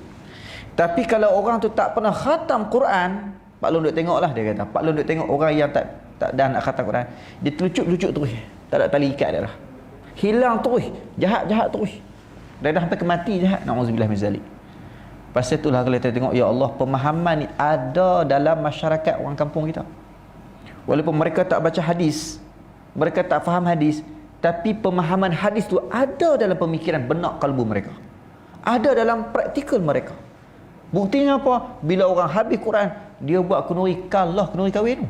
Tapi kalau orang tu tak pernah khatam Quran, Pak Long duk tengok lah, dia kata, Pak Long duk tengok orang yang tak dah nak khatam Quran, dia terlucut-lucut terus, tak ada tali ikat dia lah, hilang terus, jahat-jahat terus, dah sampai kemati jahat. Na'udzubillah min zalik. Pasal itulah kalau kita tengok, ya Allah, pemahaman ni ada dalam masyarakat orang kampung kita. Walaupun mereka tak baca hadis, mereka tak faham hadis, tapi pemahaman hadis tu ada dalam pemikiran benak kalbu mereka, ada dalam praktikal mereka. Buktinya apa? Bila orang habis Quran, dia buat kenuri kalah kenuri kahwin tu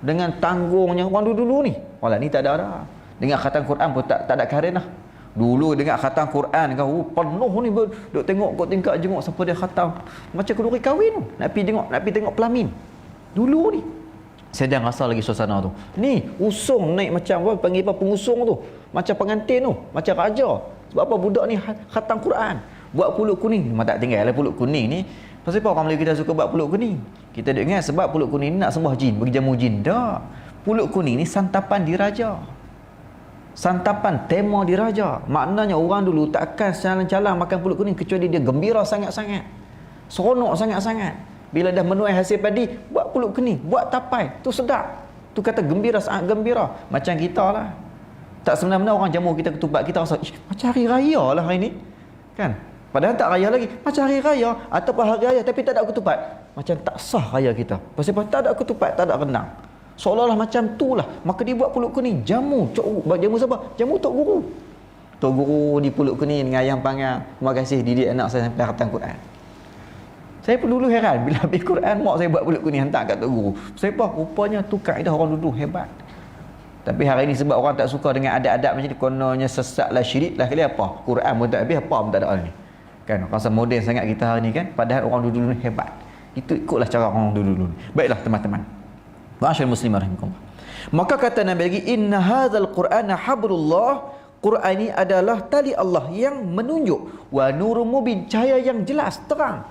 dengan tanggungnya orang dulu ni. Walah ni tak ada dah. Dengan khatam Quran pun tak ada kahwin dah. Dulu dengan khatam Quran kau penuh ni, duk tengok kau tingkap jenguk siapa dia khatam, macam kenuri kahwin tu. Nak pergi tengok pelamin. Dulu ni saya dah rasa lagi suasana tu. Ni usung naik macam apa panggil apa, pengusung tu, macam pengantin tu, macam raja. Sebab apa? Budak ni khatam Quran, buat pulut kuning. Memang tak tinggal lah pulut kuning ni. Pasal apa orang Melayu kita suka buat pulut kuning? Kita duk ingat sebab pulut kuning ni nak sembah jin, bagi jamu jin. Dah. Pulut kuning ni santapan diraja. Santapan tema diraja. Maknanya orang dulu takkan calang-calang makan pulut kuning kecuali dia gembira sangat-sangat, seronok sangat-sangat. Bila dah menuai hasil padi, buat pulut kuning, buat tapai, tu sedap. Tu kata gembira, sangat gembira. Macam kita lah, tak sebenarnya orang jamu kita ketupat, kita rasa macam hari raya lah hari ni, kan? Padahal tak raya lagi, macam hari raya ataupun hari raya tapi tak ada ketupat, macam tak sah raya kita. Pasal apa? Tak ada ketupat, tak ada rendang, seolah-olah macam tu lah. Maka dia buat pulut kuning, jamu jamu siapa? Jamu Tok Guru. Tok Guru di pulut kuning dengan ayam panggang. Terima kasih didik anak saya sampai khatam Quran. Saya pun dulu heran bila habis Quran, mak saya buat pulut kuning hantar kat Tok Guru. Saya apa? Rupanya tu kaedah orang dulu hebat. Tapi hari ini sebab orang tak suka dengan adab-adab macam ni, kononnya sesat lah, syirik lah, kali apa? Quran pun tak habis, apa pun tak ada ni. Kan rasa moden sangat kita hari ni kan, padahal orang dulu ni hebat. Itu ikutlah cara orang dulu ni. Baiklah teman-teman. Ma'asyiral muslimin rahimakumullah. Maka kata Nabi lagi, inna hadzal qur'ana hablullah, Quran ini adalah tali Allah yang menunjuk, wa nurun mubin, cahaya yang jelas, terang.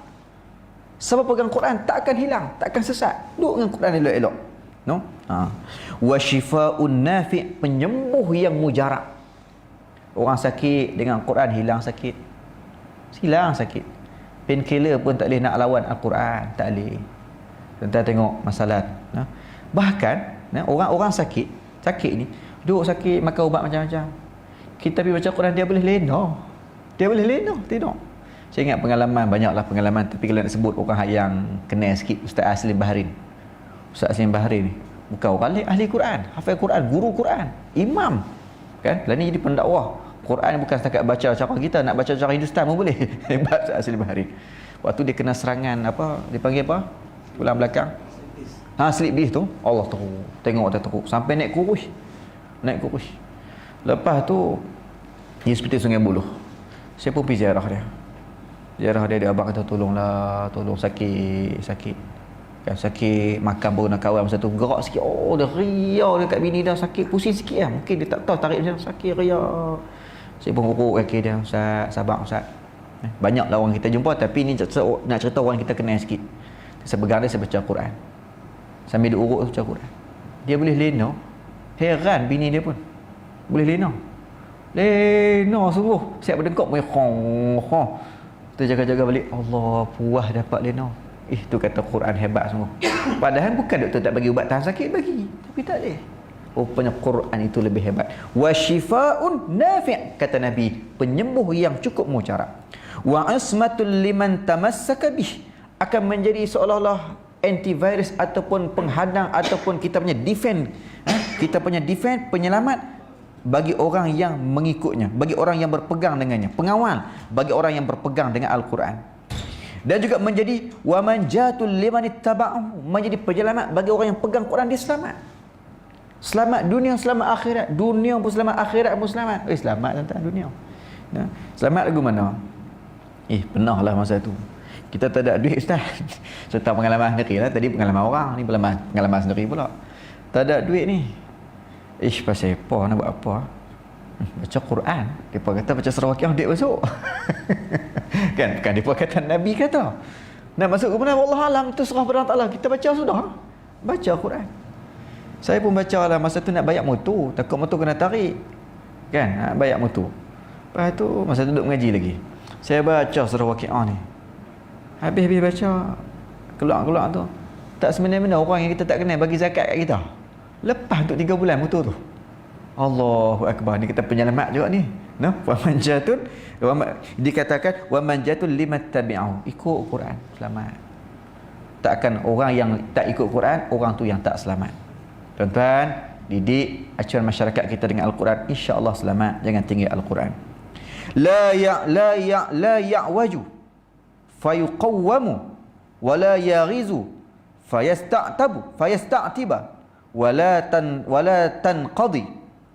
Sebab pegang Quran tak akan hilang, tak akan sesat. Duduk dengan Quran elok-elok. No? Wa shifaa'un nafi', penyembuh yang mujarab. Orang sakit dengan Quran hilang sakit. Hilang sakit. Painkiller pun tak boleh nak lawan Al-Quran, tak boleh. Tentang tengok masalah. Bahkan orang sakit ni duduk sakit makan ubat macam-macam. Kita pergi baca Quran, dia boleh lena. Dia boleh lena, tidak. Saya ingat pengalaman, banyaklah pengalaman, tapi kalau nak sebut orang yang kenal sikit, Ustaz Aslim Bahrin. Ustaz Aslim Bahrin ni bukan orang ahli Quran, hafal Quran, guru Quran, imam. Kan? Lah ni jadi pendakwah Quran bukan setakat baca cara kita, nak baca cara Hindustan pun boleh. Hebat Ustaz Asli Bahari. Waktu dia kena serangan apa, dipanggil apa? Tulang belakang. Slip disc tu, Allah teruk. Tengok dia teruk sampai naik kurus. Lepas tu dia seperti Sungai Buloh. Saya pun pergi ziarah dia. Dia abang kata tolong sakit. Kan sakit makan baru nak kawal masa tu gerak sikit. Oh, dia riau dekat bini dah sakit pusing sikit lah. Mungkin dia tak tahu tarik macam sakit riau. Saya pun urut kaki dia, Ustaz, sabar Ustaz. Banyaklah orang kita jumpa tapi ni nak cerita orang kita kenal sikit. Saya pegang dia, saya baca Quran. Sambil dia urut baca Quran. Dia boleh lena. Heran bini dia pun. Boleh lena sungguh. Siap berdengkok boleh khong. Tu jaga-jaga balik. Allah, puas dapat lena. Tu kata Quran hebat sungguh. Padahal bukan doktor tak bagi ubat tahan sakit, bagi. Tapi tak boleh. Rupanya Quran itu lebih hebat. Wa syifaa'un nafi', kata Nabi, penyembuh yang cukup mujarab. Wa asmatul liman tamassaka bih, akan menjadi seolah-olah antivirus ataupun penghadang ataupun kita punya defense, penyelamat bagi orang yang mengikutnya, bagi orang yang berpegang dengannya, pengawal bagi orang yang berpegang dengan Al-Quran. Dan juga menjadi wa manjatul liman ittaba'ahu, menjadi penyelamat bagi orang yang pegang Quran, dia selamat dunia, selamat akhirat. Dunia pun selamat, akhirat pun selamat. Selamat tentang dunia. Selamat lagu mana? Pernah lah masa tu kita tak ada duit Ustaz. Serta pengalaman sendiri lah. Tadi pengalaman orang, ni pengalaman sendiri pula. Tak ada duit ni. Pasal apa, nak buat apa? Baca Quran. Mereka kata baca surah Waqiah dia masuk. Kan? Bukan mereka kata, Nabi kata nak masuk ke mana? Wallah alam, itu surah pada Allah Ta'ala. Kita baca sudah. Baca Quran. Saya pun baca lah. Masa tu nak bayar motor. Takut motor kena tarik. Kan? Nak bayar motor. Lepas tu masa tu duduk mengaji lagi. Saya baca surah Waqiah ni. Habis baca, keluar tu, tak semena-mena orang yang kita tak kenal bagi zakat kat kita. Lepas untuk 3 bulan motor tu. Allahu Akbar. Ni kita penyelamat juga ni. Wa manjatun, dikatakan wa manjatun limat tabi'ahu, ikut Quran, selamat. Takkan orang yang tak ikut Quran, orang tu yang tak selamat. Tuan-tuan, didik acuan masyarakat kita dengan Al-Quran, insya-Allah selamat. Jangan tinggal Al-Quran. La ya'waju fayuqawwamu wala yaghizu fayasta'tiba wala tanqadi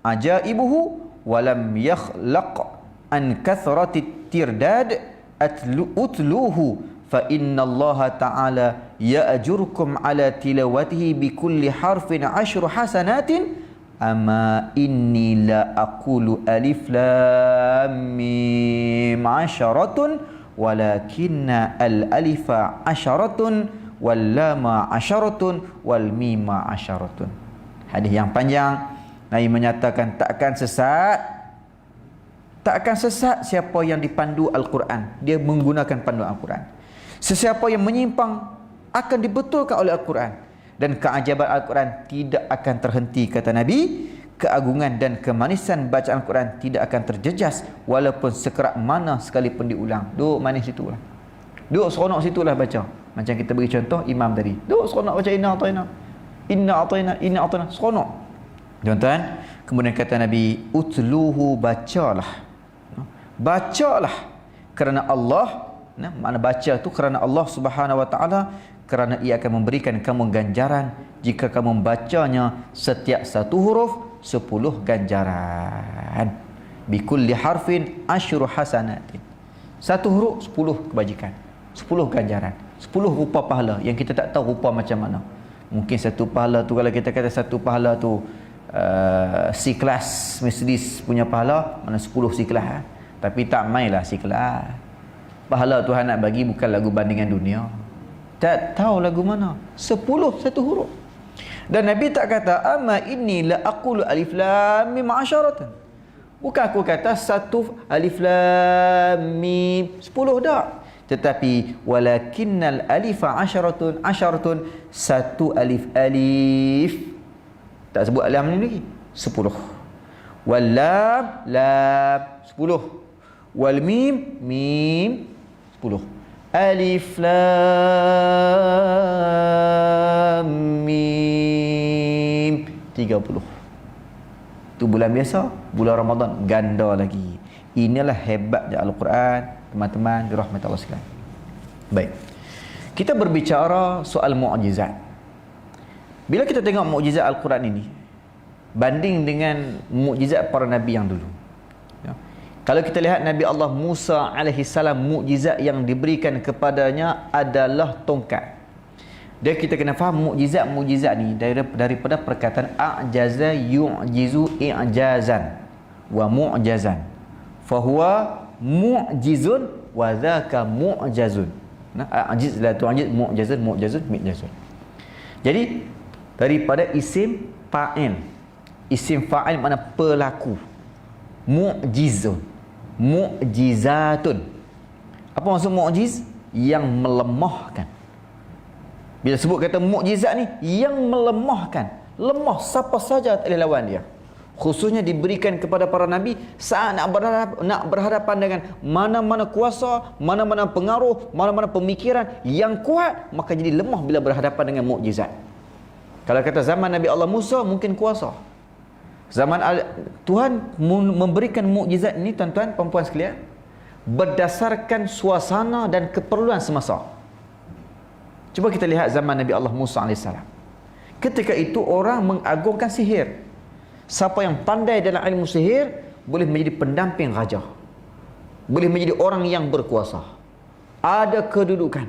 ajaibuhu walam yakhlaq an kathrati tirdad utluhu fa inna Allah ta'ala ya'jurkum ala tilawatihi bi kulli harfin 10 hasanatin amma inni la aqulu alif lam mim 'asharatun walakinna al-alifa 'asharatun wal lama 'asharatun wal mima 'asharatun. Hadis yang panjang. Nabi menyatakan takkan sesat siapa yang dipandu Al-Quran, dia menggunakan panduan Al-Quran. Sesiapa yang menyimpang akan dibetulkan oleh Al-Quran, dan keajaban Al-Quran tidak akan terhenti, kata Nabi. Keagungan dan kemanisan bacaan Al-Quran tidak akan terjejas walaupun sekerat mana sekalipun diulang. Duduk manis situlah, duduk seronok situlah baca. Macam kita beri contoh imam tadi, duduk seronok baca inna atayna, seronok. Tuan-tuan, kemudian kata Nabi, utluhu, bacalah kerana Allah. Makna baca tu kerana Allah Subhanahu wa ta'ala, kerana ia akan memberikan kamu ganjaran jika kamu membacanya setiap satu huruf 10 ganjaran. Bikulli harfin 10 hasanatin. Satu huruf 10 kebajikan, 10 ganjaran, 10 rupa pahala yang kita tak tahu rupa macam mana. Mungkin satu pahala tu, kalau kita kata satu pahala tu C-Class Mercedes punya pahala, mana 10 C-Class. Tapi tak mainlah C-Class. Pahala Tuhan nak bagi bukan lagu bandingan dunia. Tak tahu lagu mana. 10 satu huruf. Dan Nabi tak kata amma inni la aqulu alif lam mim 'asharatan. Bukan aku kata satu alif lam mim 10 dak. Tetapi walakinnal alifa 'asharatun, satu alif tak sebut lam ni lagi, 10. Wal lam 10. Wal mim 10. Alif lam mim 30. Tu bulan biasa, bulan Ramadan ganda lagi. Inilah hebatnya Al-Quran, teman-teman dirahmati Allah sekalian. Baik. Kita berbicara soal mukjizat. Bila kita tengok mukjizat Al-Quran ini banding dengan mukjizat para nabi yang dulu. Ya. Kalau kita lihat Nabi Allah Musa alaihi salam, mukjizat yang diberikan kepadanya adalah tongkat. Dan kita kena faham mukjizat ni daripada perkataan a'jaza yu'jizu i'jazan wa mu'jazan. Fahuwa mu'jizun wa dzaka mu'jazun. Nah, ajiz la tu'jiz mu'jazun mi'jazun. Jadi daripada isim fa'il. Isim fa'il makna pelaku. Mu'jizun, mu'jizatun. Apa maksud mu'jiz? Yang melemahkan. Bila sebut kata mukjizat ni, yang melemahkan. Lemah, siapa saja tak boleh lawan dia. Khususnya diberikan kepada para nabi saat nak berhadapan dengan mana-mana kuasa, mana-mana pengaruh, mana-mana pemikiran yang kuat, maka jadi lemah bila berhadapan dengan mukjizat. Kalau kata zaman Nabi Allah Musa, mungkin kuasa. Zaman Tuhan memberikan mukjizat ini, tuan-tuan, puan-puan sekalian, berdasarkan suasana dan keperluan semasa. Cuba kita lihat zaman Nabi Allah Musa AS. Ketika itu orang mengagungkan sihir. Siapa yang pandai dalam ilmu sihir boleh menjadi pendamping raja, boleh menjadi orang yang berkuasa, ada kedudukan.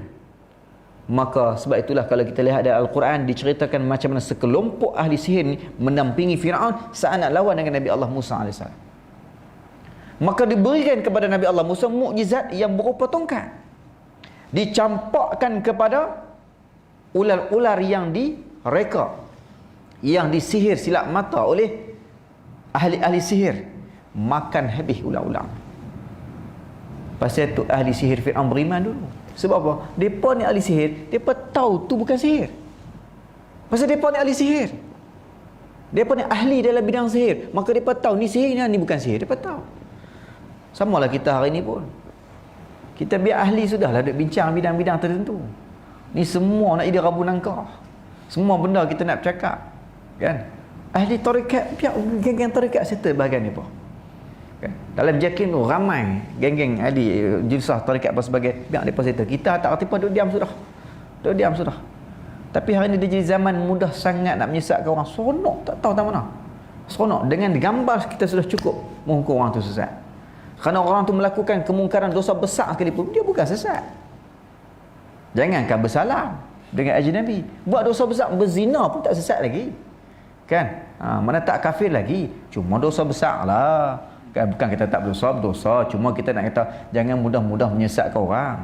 Maka sebab itulah kalau kita lihat dalam Al-Quran diceritakan macam mana sekelompok ahli sihir ni mendampingi Fir'aun saat nak lawan dengan Nabi Allah Musa AS. Maka diberikan kepada Nabi Allah Musa mukjizat yang berupa tongkat, dicampakkan kepada ular-ular yang direka, yang disihir silap mata oleh ahli-ahli sihir, makan habis ular-ular. Pasal tu ahli sihir Fir'aun beriman dulu. Sebab apa? Mereka ni ahli sihir, mereka tahu tu bukan sihir. Pasal mereka ni ahli sihir, mereka ni ahli dalam bidang sihir, maka mereka tahu ni sihir ni bukan sihir. Mereka tahu. Samalah kita hari ni pun, kita biar ahli sudahlah duk bincang bidang-bidang tertentu. Ni semua nak jadi rabu nangkah. Semua benda kita nak bercakap, kan? Ahli tarekat, biar geng-geng tarekat settle bahagian ni pun, kan? Dalam JAKIM tu ramai geng-geng ahli jilsah tarekat apa sebagai, biar mereka settle. Kita tak reti pun duk diam sudah. Duk diam sudah. Tapi hari ni dia jadi zaman mudah sangat nak menyesatkan orang. Seronok tak tahu tak mana. Seronok dengan gambar kita sudah cukup menghukum orang tu sesat. Kerana orang tu melakukan kemungkaran dosa besar sekalipun, dia bukan sesat. Jangankan bersalam dengan ajnabi, buat dosa besar, berzina pun tak sesat lagi, kan? Mana tak kafir lagi, cuma dosa besar lah, kan? Bukan kita tak berdosa, cuma kita nak kata jangan mudah-mudah menyesatkan orang.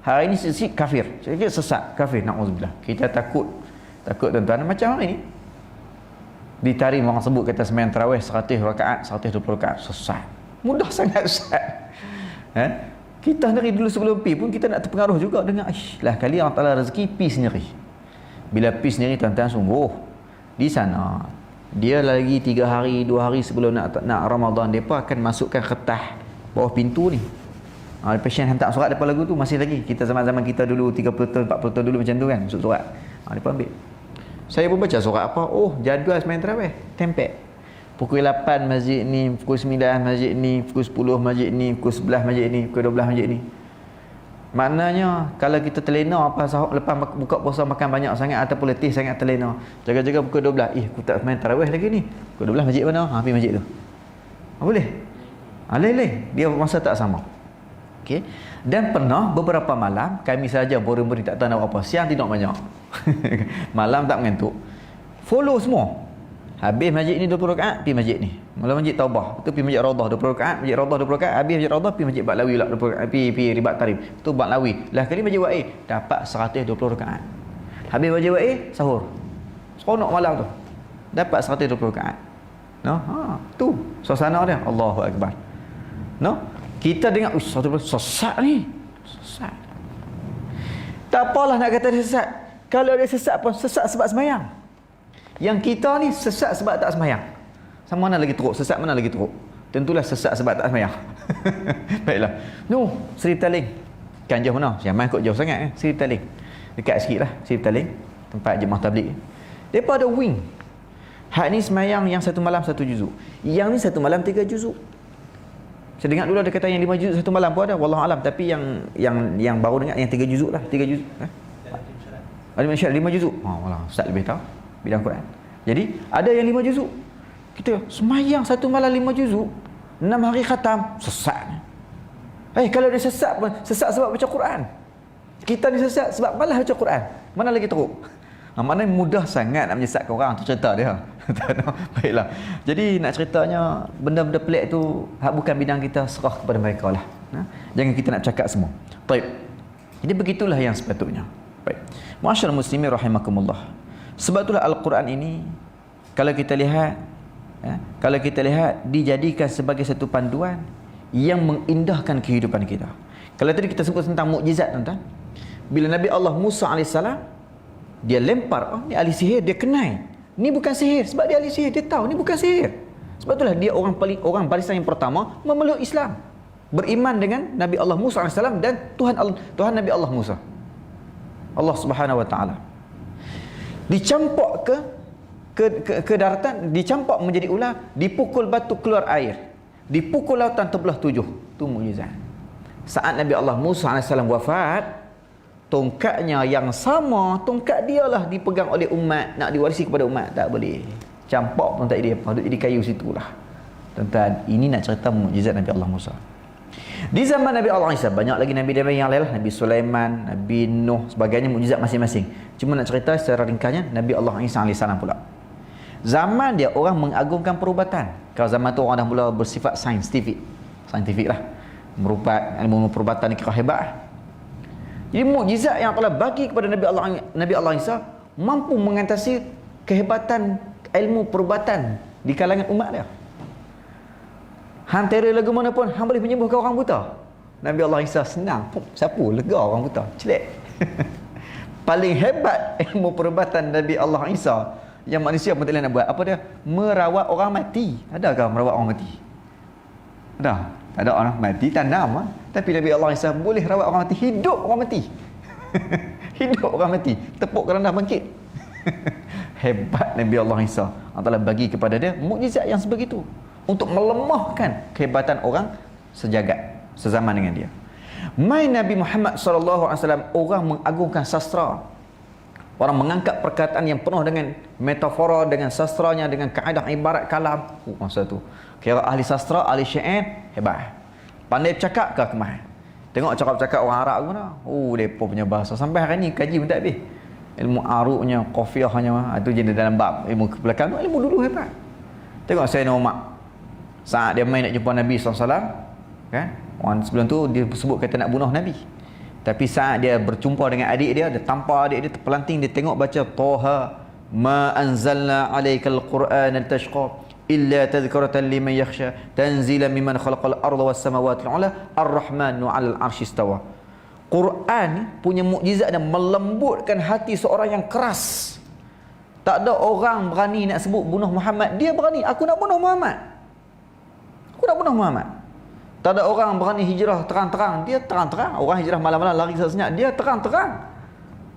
Hari ini sisi kafir, sedikit sesat, kafir, na'udzubillah. Kita takut tuan-tuan, macam hari ni ditarik orang sebut kata sembahyang tarawih 100 rakaat, 120 rakaat, sesat, mudah sangat sesat. Kita sendiri dulu sebelum pi pun kita nak terpengaruh juga dengan lah kali Allah Ta'ala rezeki pi sendiri. Bila pi sendiri, tuan-tuan, sungguh di sana dia lagi 3 hari 2 hari sebelum nak Ramadan, mereka akan masukkan kertas bawah pintu ni. Pasien hantar surat depan lagu tu masih lagi. Kita zaman-zaman kita dulu 30 tahun 40 tahun dulu macam tu kan, masuk surat. Mereka ambil. Saya pun baca surat apa, jadual sembahyang tarawih, tempel. Pukul 8 masjid ni, pukul 9 masjid ni, pukul 10 masjid ni, pukul 11 masjid ni, pukul 12 masjid ni. Maknanya kalau kita terlena apa lepas buka puasa makan banyak sangat ataupun letih sangat terlena, jaga-jaga pukul 12, aku tak main tarawih lagi ni. Pukul 12 masjid mana? Pergi masjid tu. Boleh? Boleh. Dia masa tak sama. Okey. Dan pernah beberapa malam kami saja boring-boring tak tahu nak apa, siang tidur banyak. Malam tak mengantuk. Follow semua. Habis masjid ni 20 rakaat, pergi masjid ni. Mula masjid Taubah, tu pergi masjid Raudah 20 rakaat, masjid Raudah 20 rakaat, habis masjid Raudah pergi masjid Baklawi pula 20 rakaat, pergi Ribat Tarim. Tu Baklawi. Lah kali masjid Wa'il dapat 120 rakaat. Habis masjid Wa'il sahur. Seronok malam tu. Dapat 120 rakaat. Tu suasana dia. Allahu Akbar. Kita dengar, sesat ni. Sesat. Tak apalah nak kata dia sesat. Kalau dia sesat pun sesat sebab sembahyang. Yang kita ni sesat sebab tak sembahyang. Sama mana lagi teruk, sesat mana lagi teruk? Tentulah sesat sebab tak sembahyang. Baiklah. Seri Taling. Kan jauh mana? Siaman kot jauh sangat Seri Taling. Dekat sikit lah Seri Taling, tempat jemaah tabligh. Depa ada wing. Hak ni sembahyang yang satu malam 1 juzuk. Yang ni satu malam 3 juzuk. Saya dengar dulu ada kata yang 5 juzuk satu malam pun ada, wallahu alam, tapi yang baru dengar yang 3 juzuk lah, 3 juzuk. Ada manusia 5 juzuk. Wallah, ustaz lebih tahu bidang Quran. Jadi ada yang 5 juzuk. Kita semayang satu malam 5 juzuk, 6 hari khatam, sesat. Kalau dia sesat pun, sesat sebab baca Quran. Kita ni sesat sebab malas baca Quran. Mana lagi teruk? Mana mudah sangat nak menyesatkan orang tu cerita dia. Baiklah. Jadi nak ceritanya benda-benda pelik tu hak bukan bidang kita, serah kepada mereka lah. Jangan kita nak cakap semua. Baik. Jadi begitulah yang sepatutnya. Baik. Ma'asyiral muslimin rahimakumullah. Sebab itulah Al-Quran ini kalau kita lihat dijadikan sebagai satu panduan yang mengindahkan kehidupan kita. Kalau tadi kita sebut tentang mukjizat, tuan-tuan. Bila Nabi Allah Musa AS dia lempar, ni ahli sihir, dia kenal. Ni bukan sihir sebab dia ahli sihir, dia tahu ni bukan sihir. Sebab itulah dia orang barisan yang pertama memeluk Islam. Beriman dengan Nabi Allah Musa AS dan Tuhan Nabi Allah Musa. Allah Subhanahu wa taala. Dicampak ke daratan, dicampak menjadi ular, dipukul batu keluar air. Dipukul lautan terbelah 7. Itu mukjizat. Saat Nabi Allah Musa AS wafat, tongkatnya yang sama, tongkat dia lah dipegang oleh umat, nak diwarisi kepada umat, tak boleh. Campak pun tak jadi apa, duduk jadi kayu situlah. Tuan-tuan, ini nak cerita mukjizat Nabi Allah Musa. Di zaman Nabi Allah Isa, banyak lagi Nabi-Nabi yang lain lah, Nabi Sulaiman, Nabi Nuh, sebagainya, mukjizat masing-masing. Cuma nak cerita secara ringkasnya, Nabi Allah Isa AS pula. Zaman dia orang mengagungkan perubatan. Kalau zaman tu orang dah mula bersifat saintifik lah. Ilmu perubatan ni kira hebat lah. Jadi mukjizat yang Allah bagi kepada Nabi Allah Isa mampu mengatasi kehebatan ilmu perubatan di kalangan umat dia. Hantera lagu mana pun hang boleh menyembuhkan orang buta. Nabi Allah Isa senang, siapa lega orang buta, celek. Paling hebat ilmu perubatan Nabi Allah Isa yang manusia pun tak boleh nak buat. Apa dia? Merawat orang mati. Adakah merawat orang mati? Ada. Tak ada orang mati, tanam. Tapi Nabi Allah Isa boleh rawat orang mati, hidup orang mati. Hidup orang mati, tepuk kerana bangkit. Hebat Nabi Allah Isa. Allah Ta'ala bagi kepada dia mukjizat yang sebegitu untuk melemahkan kehebatan orang sejagat, sezaman dengan dia. Mai Nabi Muhammad SAW orang mengagungkan sastra. Orang mengangkat perkataan yang penuh dengan metafora, dengan sastranya, dengan kaedah ibarat kalam. Masa tu kira ahli sastra, ahli syair, hebat. Pandai bercakap ke kemah. Tengok cakap-cakap orang Arab ke mana. Mereka punya bahasa. Sampai hari ni kaji pun tak habis. Ilmu aruknya, qafiahnya, itu jadi dalam bab ilmu ke belakang tu, ilmu dulu hebat. Tengok Sayyidina Umar. Saat dia main nak jumpa Nabi SAW, kan? Orang sebelum tu dia sebut kata nak bunuh Nabi. Tapi saat dia berjumpa dengan adik dia tampar adik dia terpelanting, dia tengok baca Taha ma anzalna alaikal Qur'an tashqa illa tadhkuratan liman yakhsha tanzilan mimman khalaqal arda was samawati al-ula ar-rahmanu 'alal 'arsy istawa. Quran punya mukjizat dan melembutkan hati seorang yang keras. Tak ada orang berani nak sebut bunuh Muhammad, dia berani, aku nak bunuh Muhammad. Aku nak bunuh Muhammad. Tak ada orang berani hijrah terang-terang, dia terang-terang. Orang hijrah malam-malam lari sesenyap, dia terang-terang.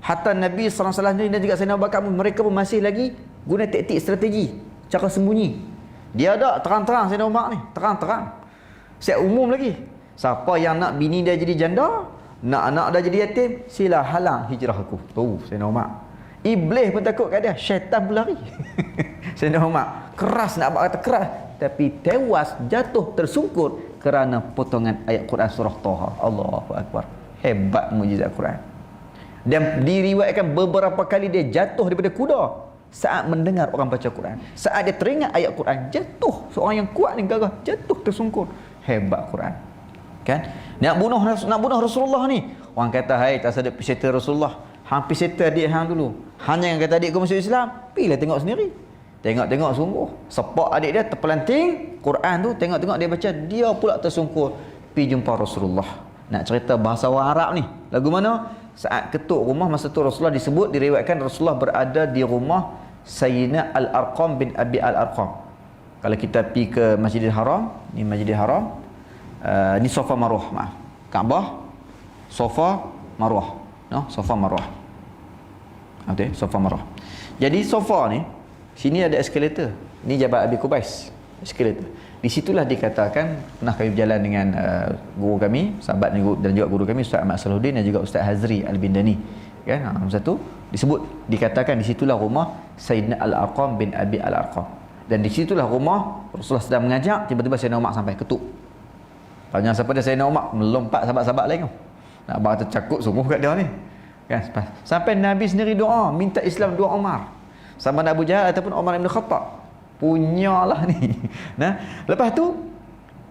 Hatta Nabi SAW dan juga Sayyidina Abu Bakar, mereka pun masih lagi guna taktik strategi, cara sembunyi. Dia ada terang-terang Sayyidina Umar ni, terang-terang. Siap umum lagi. Siapa yang nak bini dia jadi janda, nak anak dia jadi yatim, sila halang hijrah aku. Tu Sayyidina Umar. Iblis pun takut kat dia, syaitan pun lari. Sayyidina Umar keras, nak buat kata keras, tapi tewas jatuh tersungkur kerana potongan ayat Quran surah Taha. Allahu Akbar. Hebat mukjizat Quran. Dan diriwayatkan beberapa kali dia jatuh daripada kuda saat mendengar orang baca Quran. Saat dia teringat ayat Quran, jatuh. Seorang yang kuat ni gagah, jatuh tersungkur. Hebat Quran. Kan? Nak bunuh Rasulullah ni. Orang kata, hai, tak sadar peserta Rasulullah. Hang peserta adik hang dulu. Hanya yang kata adik kau masuk Islam, pergilah tengok sendiri. Tengok sungguh. Sepak adik dia terpelanting Quran tu, tengok dia baca, dia pula tersungkur pergi jumpa Rasulullah. Nak cerita bahasa orang Arab ni. Lagu mana? Saat ketuk rumah masa tu Rasulullah disebut, diriwayatkan Rasulullah berada di rumah Sayyidina Al-Arqam bin Abi Al-Arqam. Kalau kita pergi ke Masjidil Haram, ni Masjidil Haram, ni Safa Marwah, maaf. Kaabah, Safa Marwah. No, Safa Marwah. Okey, Safa Marwah. Jadi Safa ni, sini ada eskalator. Ni Jabal Abi Qubais, eskalator. Di situlah dikatakan, pernah kami berjalan dengan guru kami, sahabat dan juga guru kami Ustaz Ahmad Salahuddin dan juga Ustaz Hazri Al-Bindani, kan, satu disebut, dikatakan di situlah rumah Sayyidina Al-Aqam bin Abi Al-Aqam, dan di situlah rumah Rasulullah sedang mengajak, tiba-tiba Sayyidina Umar sampai ketuk. Tanya siapa dia, Sayyidina Umar, melompat sahabat-sahabat lain tu. Nak abang kata cakut sungguh kat dia ni, kan. Sampai Nabi sendiri doa minta Islam doa Umar sama Abu Jahal ataupun Umar bin Khattab. Punyalah ni. Nah, lepas tu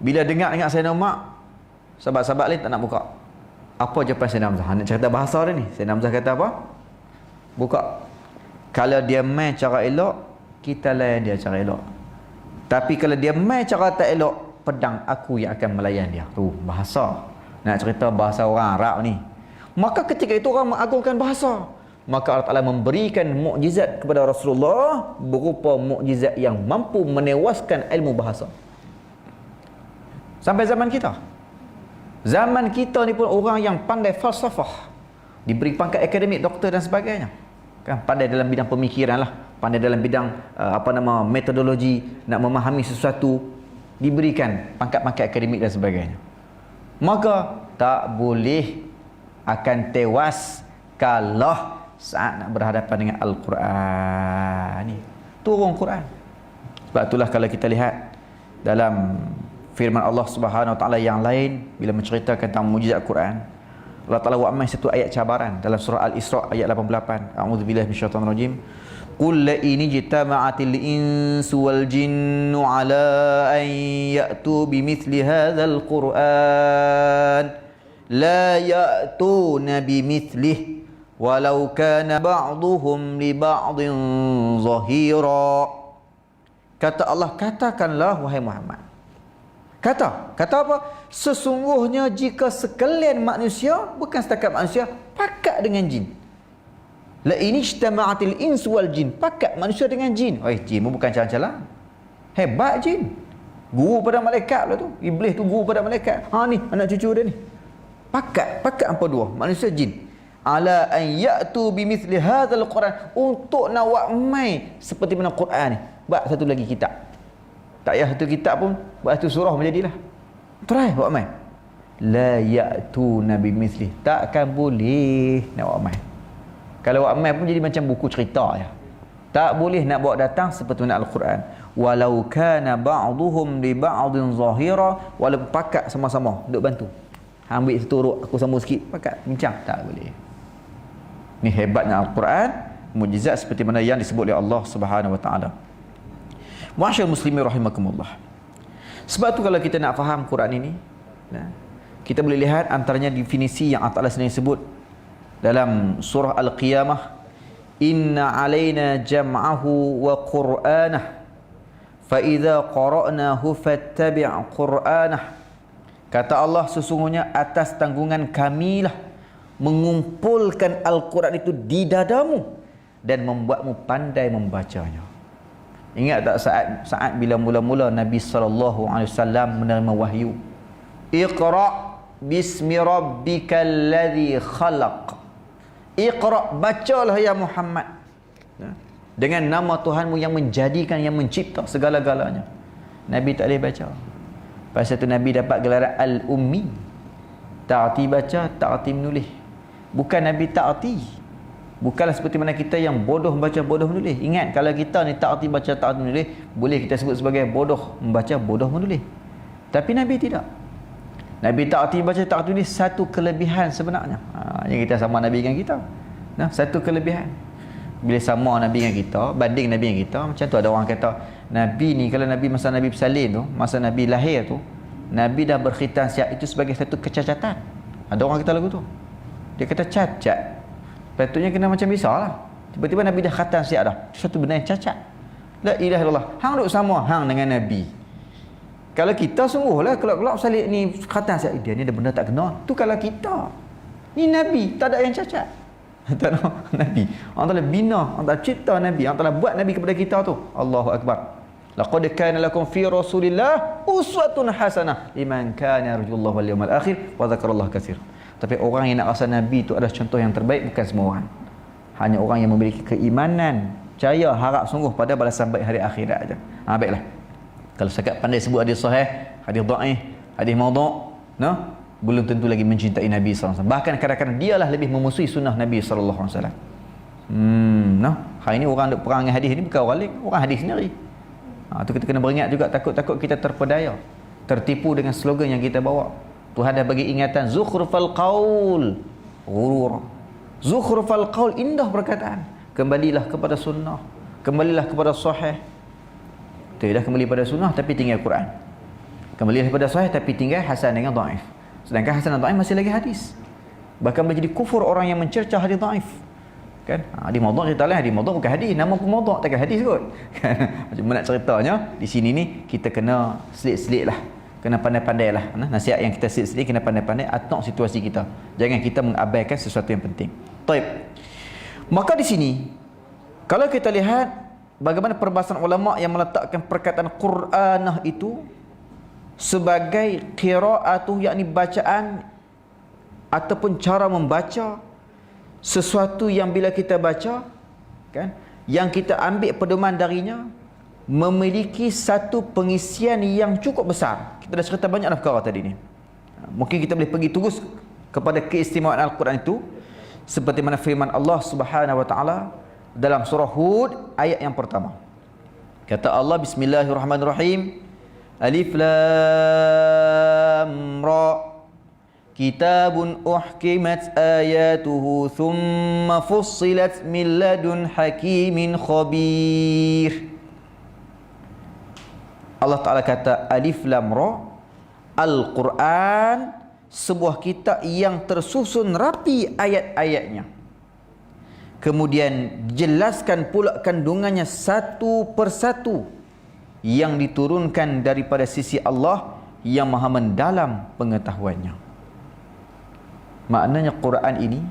bila dengar Sayyidina Umar, sahabat-sahabat lain tak nak buka. Apa jawapan Sayyidina Hamzah? Nak cerita bahasa dia ni. Sayyidina Hamzah kata apa? Buka. Kalau dia main cara elok, kita layan dia cara elok. Tapi kalau dia main cara tak elok, pedang aku yang akan melayan dia. Tu bahasa. Nak cerita bahasa orang Arab ni. Maka ketika itu orang mengagungkan bahasa. Maka Allah Ta'ala memberikan mukjizat kepada Rasulullah berupa mukjizat yang mampu menewaskan ilmu bahasa. Sampai zaman kita. Zaman kita ni pun orang yang pandai falsafah, diberi pangkat akademik, doktor dan sebagainya. Kan, pandai dalam bidang pemikiran lah, pandai dalam bidang metodologi, nak memahami sesuatu, diberikan pangkat-pangkat akademik dan sebagainya. Maka tak boleh akan tewas kalah saat nak berhadapan dengan Al-Quran ni. Turun Quran. Sebab itulah kalau kita lihat dalam firman Allah Subhanahu Wa Taala yang lain, bila menceritakan tentang mukjizat Quran, Allah Taala buat main satu ayat cabaran dalam surah Al-Isra ayat 88. A'udzubillahi minasyaitonir rajim. Qul la in jitama'atil insu wal jinnu ala an ya'tu bimithli hadzal Qur'an la ya'tuna bimithlihi walau kana ba'duhum li ba'din zahira. Kata Allah, katakanlah wahai Muhammad. Kata apa? Sesungguhnya jika sekalian manusia, bukan setakat manusia, pakat dengan jin. La ini ijtama'atil ins wal jin, pakat manusia dengan jin. Jin pun bukan calang-calang. Hebat jin. Guru pada malaikat pula tu. Iblis tu guru pada malaikat. Ni anak cucu dia ni. Pakat apa dua? Manusia jin. Ala an ya'tu bimithli hadzal Quran, untuk nak buat mai seperti mana Quran ni. Buat satu lagi kitab. Tak payah satu kitab pun, buat satu surah menjadilah. Try buat mai. La ya'tu nabi mithli, takkan boleh nak buat mai. Kalau buat mai pun jadi macam buku cerita ya. Tak boleh nak bawa datang seperti mana Al-Quran. Walau kana ba'duhum li ba'din zahira, walaupun pakat sama-sama duk bantu. Ambil satu huruf, aku sambung sikit, pakat bincang, tak boleh. Ni hebatnya Al-Quran, mukjizat seperti mana yang disebut oleh Allah Subhanahu Wa Taala. Ma'asyiral muslimin rahimakumullah. Sebab tu kalau kita nak faham Quran ini, kita boleh lihat antaranya definisi yang Allah Taala sendiri sebut dalam surah Al-Qiyamah, inna alaina jam'ahu wa qur'anah fa idza qara'nahu fattabi' qur'anah. Kata Allah, sesungguhnya atas tanggungan kamilah mengumpulkan Al-Quran itu di dadamu dan membuatmu pandai membacanya. Ingat tak saat bila mula-mula Nabi SAW menerima wahyu, Iqra' bismi rabbikal ladzi khalaq. Iqra', bacalah ya Muhammad, dengan nama Tuhanmu yang menjadikan, yang mencipta segala-galanya. Nabi tak boleh baca. Pasal tu Nabi dapat gelaran Al-Ummi. Ta'ati baca, ta'ati menulis. Bukan Nabi ta'ati. Bukanlah seperti mana kita yang bodoh membaca, bodoh menulis. Ingat, kalau kita ni ta'ati baca, ta'ati menulis, boleh kita sebut sebagai bodoh membaca, bodoh menulis. Tapi Nabi tidak. Nabi ta'ati baca, ta'ati menulis, satu kelebihan sebenarnya. Yang kita sama Nabi dengan kita. Satu kelebihan. Bila sama Nabi dengan kita, banding Nabi dengan kita, macam tu ada orang kata, Nabi ni, kalau Nabi masa Nabi bersalin tu, masa Nabi lahir tu, Nabi dah berkhitan siap, itu sebagai satu kecacatan. Ada orang kata lagu tu. Dia kata cacat. Patutnya kena macam biasa lah. Tiba-tiba Nabi dah khatam siap dah. Itu satu benda yang cacat. La ilaha illallah. Hang duk sama hang dengan Nabi. Kalau kita sungguhlah, kelak-kelak salib ni khatam siap, dia ni ada benda tak kena. Tu kalau kita. Ni Nabi, tak ada yang cacat. Tak ada Nabi. Allah Ta'ala bina, Allah Ta'ala cipta Nabi, Allah Ta'ala buat Nabi kepada kita tu. Allahu Akbar. Laqad kana lakum fi Rasulillah uswatun hasanah liman kana yarjullaha wal yawmal akhir wa dzakarallaha katsir. Tapi orang yang nak rasa Nabi itu adalah contoh yang terbaik, bukan semua orang. Hanya orang yang memiliki keimanan, percaya, harap sungguh pada balasan baik hari akhirat aja. Baiklah. Kalau setakat pandai sebut hadis sahih, hadis dhaif, hadis maudhu', belum tentu lagi mencintai Nabi SAW. Bahkan kadang-kadang dialah lebih memusuhi sunnah Nabi SAW. Hari ini orang duk perang dengan hadis ni bukan orang lain, orang hadis sendiri. Tu kita kena beringat juga, takut-takut kita terpedaya, tertipu dengan slogan yang kita bawa. Tuhan dah bagi ingatan, zukhrufal qaul ghurur. Zukhrufal qaul, indah perkataan. Kembalilah kepada sunnah, kembalilah kepada sahih. Dah kembali pada sunnah tapi tinggal Quran. Kembali kepada sahih tapi tinggal hasan dengan dhaif. Sedangkan hasan dan dhaif masih lagi hadis. Bahkan boleh jadi kufur orang yang mencercah hadis dhaif. Kan? Hadis maudhu' kita lain, hadis maudhu' bukan hadis, nama pun maudhu' takkan hadis kot. Macam mana nak ceritanya? Di sini ni kita kena selit-selit lah. Kena pandai-pandai lah. Nasihat yang kita selit-selit kena pandai-pandai atok situasi kita. Jangan kita mengabaikan sesuatu yang penting. Taib. Maka di sini kalau kita lihat bagaimana perbahasan ulama yang meletakkan perkataan Qur'anah itu sebagai qira'atu, yakni bacaan ataupun cara membaca sesuatu yang bila kita baca, kan, yang kita ambil pedoman darinya memiliki satu pengisian yang cukup besar. Kita dah cerita banyak perkara tadi ni. Mungkin kita boleh pergi terus kepada keistimewaan Al-Quran itu, seperti mana firman Allah Subhanahu wa taala dalam surah Hud ayat yang pertama. Kata Allah, bismillahirrahmanirrahim, alif lam ra, kitabun uhkimat ayatuhu thumma fussilat min ladun hakimin khabir. Allah Ta'ala kata alif lam ra, Al-Quran sebuah kitab yang tersusun rapi ayat-ayatnya. Kemudian jelaskan pula kandungannya satu persatu, yang diturunkan daripada sisi Allah yang maha mendalam pengetahuannya. Maknanya Quran ini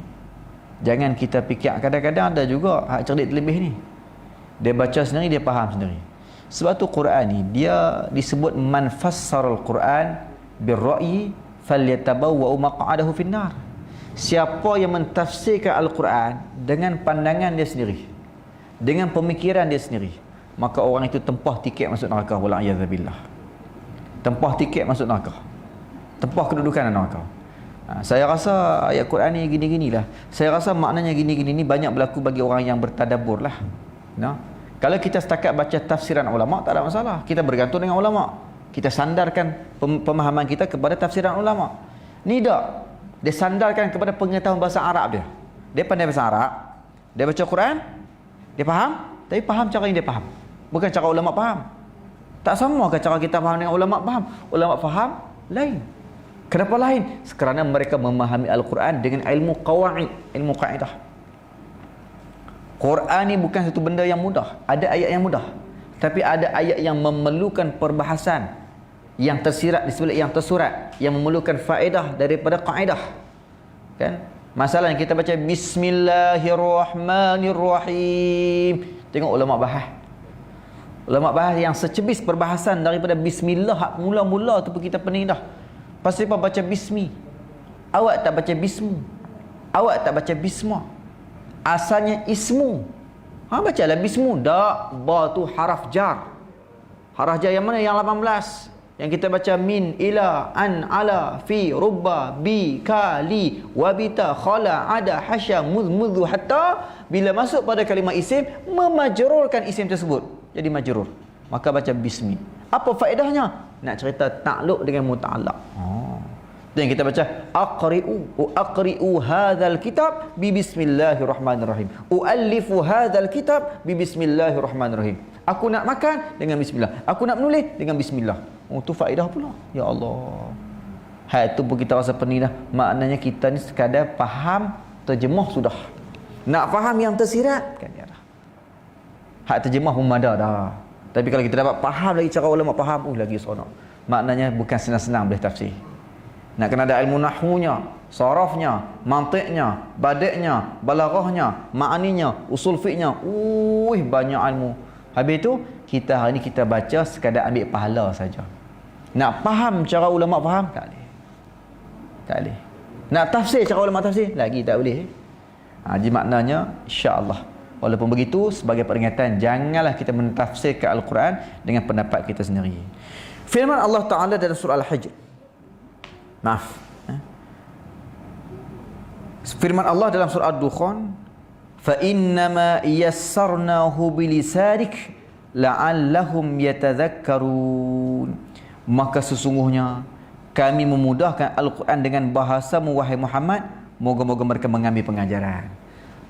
jangan kita fikir, kadang-kadang ada juga hak cerdik terlebih ni, dia baca sendiri, dia faham sendiri. Sebab tu Quran ni dia disebut man fassarul Quran birra'yi falyatabawwa'u maq'adahu finnar. Siapa yang mentafsirkan Al-Quran dengan pandangan dia sendiri, dengan pemikiran dia sendiri, maka orang itu tempah tiket masuk neraka. Wala'iyadzabillah. Tempah tiket masuk neraka, tempah kedudukan neraka. Saya rasa ayat Quran ni gini-ginilah. Saya rasa maknanya gini-gini ni banyak berlaku bagi orang yang bertadabbur lah. Kalau kita setakat baca tafsiran ulama, tak ada masalah. Kita bergantung dengan ulama, kita sandarkan pemahaman kita kepada tafsiran ulama. Ni tak, dia sandarkan kepada pengetahuan bahasa Arab dia. Dia pandai bahasa Arab, dia baca Quran, dia faham, tapi faham cara yang dia faham, bukan cara ulama faham. Tak sama ke cara kita faham dengan ulama faham? Ulama faham lain. Kenapa lain? Kerana mereka memahami Al-Quran dengan ilmu qawaid, ilmu kaidah. Quran ni bukan satu benda yang mudah. Ada ayat yang mudah, tapi ada ayat yang memerlukan perbahasan, yang tersirat di sebelah yang tersurat, yang memerlukan faedah daripada kaedah. Kan? Masalahnya kita baca bismillahirrahmanirrahim. Tengok ulama bahas. Ulama bahas yang secebis perbahasan daripada bismillah, mula-mula tu pun kita pening dah. Pasal apa baca bismi? Awak tak baca bismu. Awak tak baca bisma. Asalnya ismu. Bacalah bismu. Tak, ba tu haraf jar. Haraf jar yang mana? Yang 18. Yang kita baca min, ila, an, ala, fi, rubba, bi, ka, li, wabita, khala, ada, hasya, mudhu, hatta. Bila masuk pada kalimah isim, memajrurkan isim tersebut jadi majrur, maka baca bismi. Apa faedahnya? Nak cerita takluk dengan muta'allaq. Dan kita baca aqri'u hadzal kitab bi bismillahirrahmanirrahim. Uallifu hadzal kitab bi bismillahirrahmanirrahim. Aku nak makan dengan bismillah. Aku nak menulis dengan bismillah. Tu faedah pula. Ya Allah. Hal itu pun kita rasa pening dah. Maknanya kita ni sekadar faham terjemah sudah. Nak faham yang tersirat kan ya dah. Hak terjemah memada dah. Tapi kalau kita dapat faham lagi cara ulama faham, lagi seronok. Maknanya bukan senang-senang boleh tafsir. Nak kena ada ilmu nahwunya, sarafnya, mantiknya, badi'nya, balaghahnya, ma'aninya, usul fiqhnya. Banyak ilmu. Habis tu kita hari ni kita baca sekadar ambil pahala saja. Nak faham cara ulama faham tak boleh. Tak boleh. Nak tafsir cara ulama tafsir lagi tak boleh. Jadi maknanya insya-Allah Walaupun begitu, sebagai peringatan, janganlah kita mentafsirkan Al-Quran dengan pendapat kita sendiri. Firman Allah Ta'ala dalam surah Al-Hijr. Maaf. Firman Allah dalam surah Ad-Dukhan, فَإِنَّمَا يَسَّرْنَاهُ بِلِسَانِكَ لَعَلَّهُمْ يَتَذَكَّرُونَ. Maka sesungguhnya kami memudahkan Al-Quran dengan bahasamu, wahai Muhammad, moga-moga mereka mengambil pengajaran.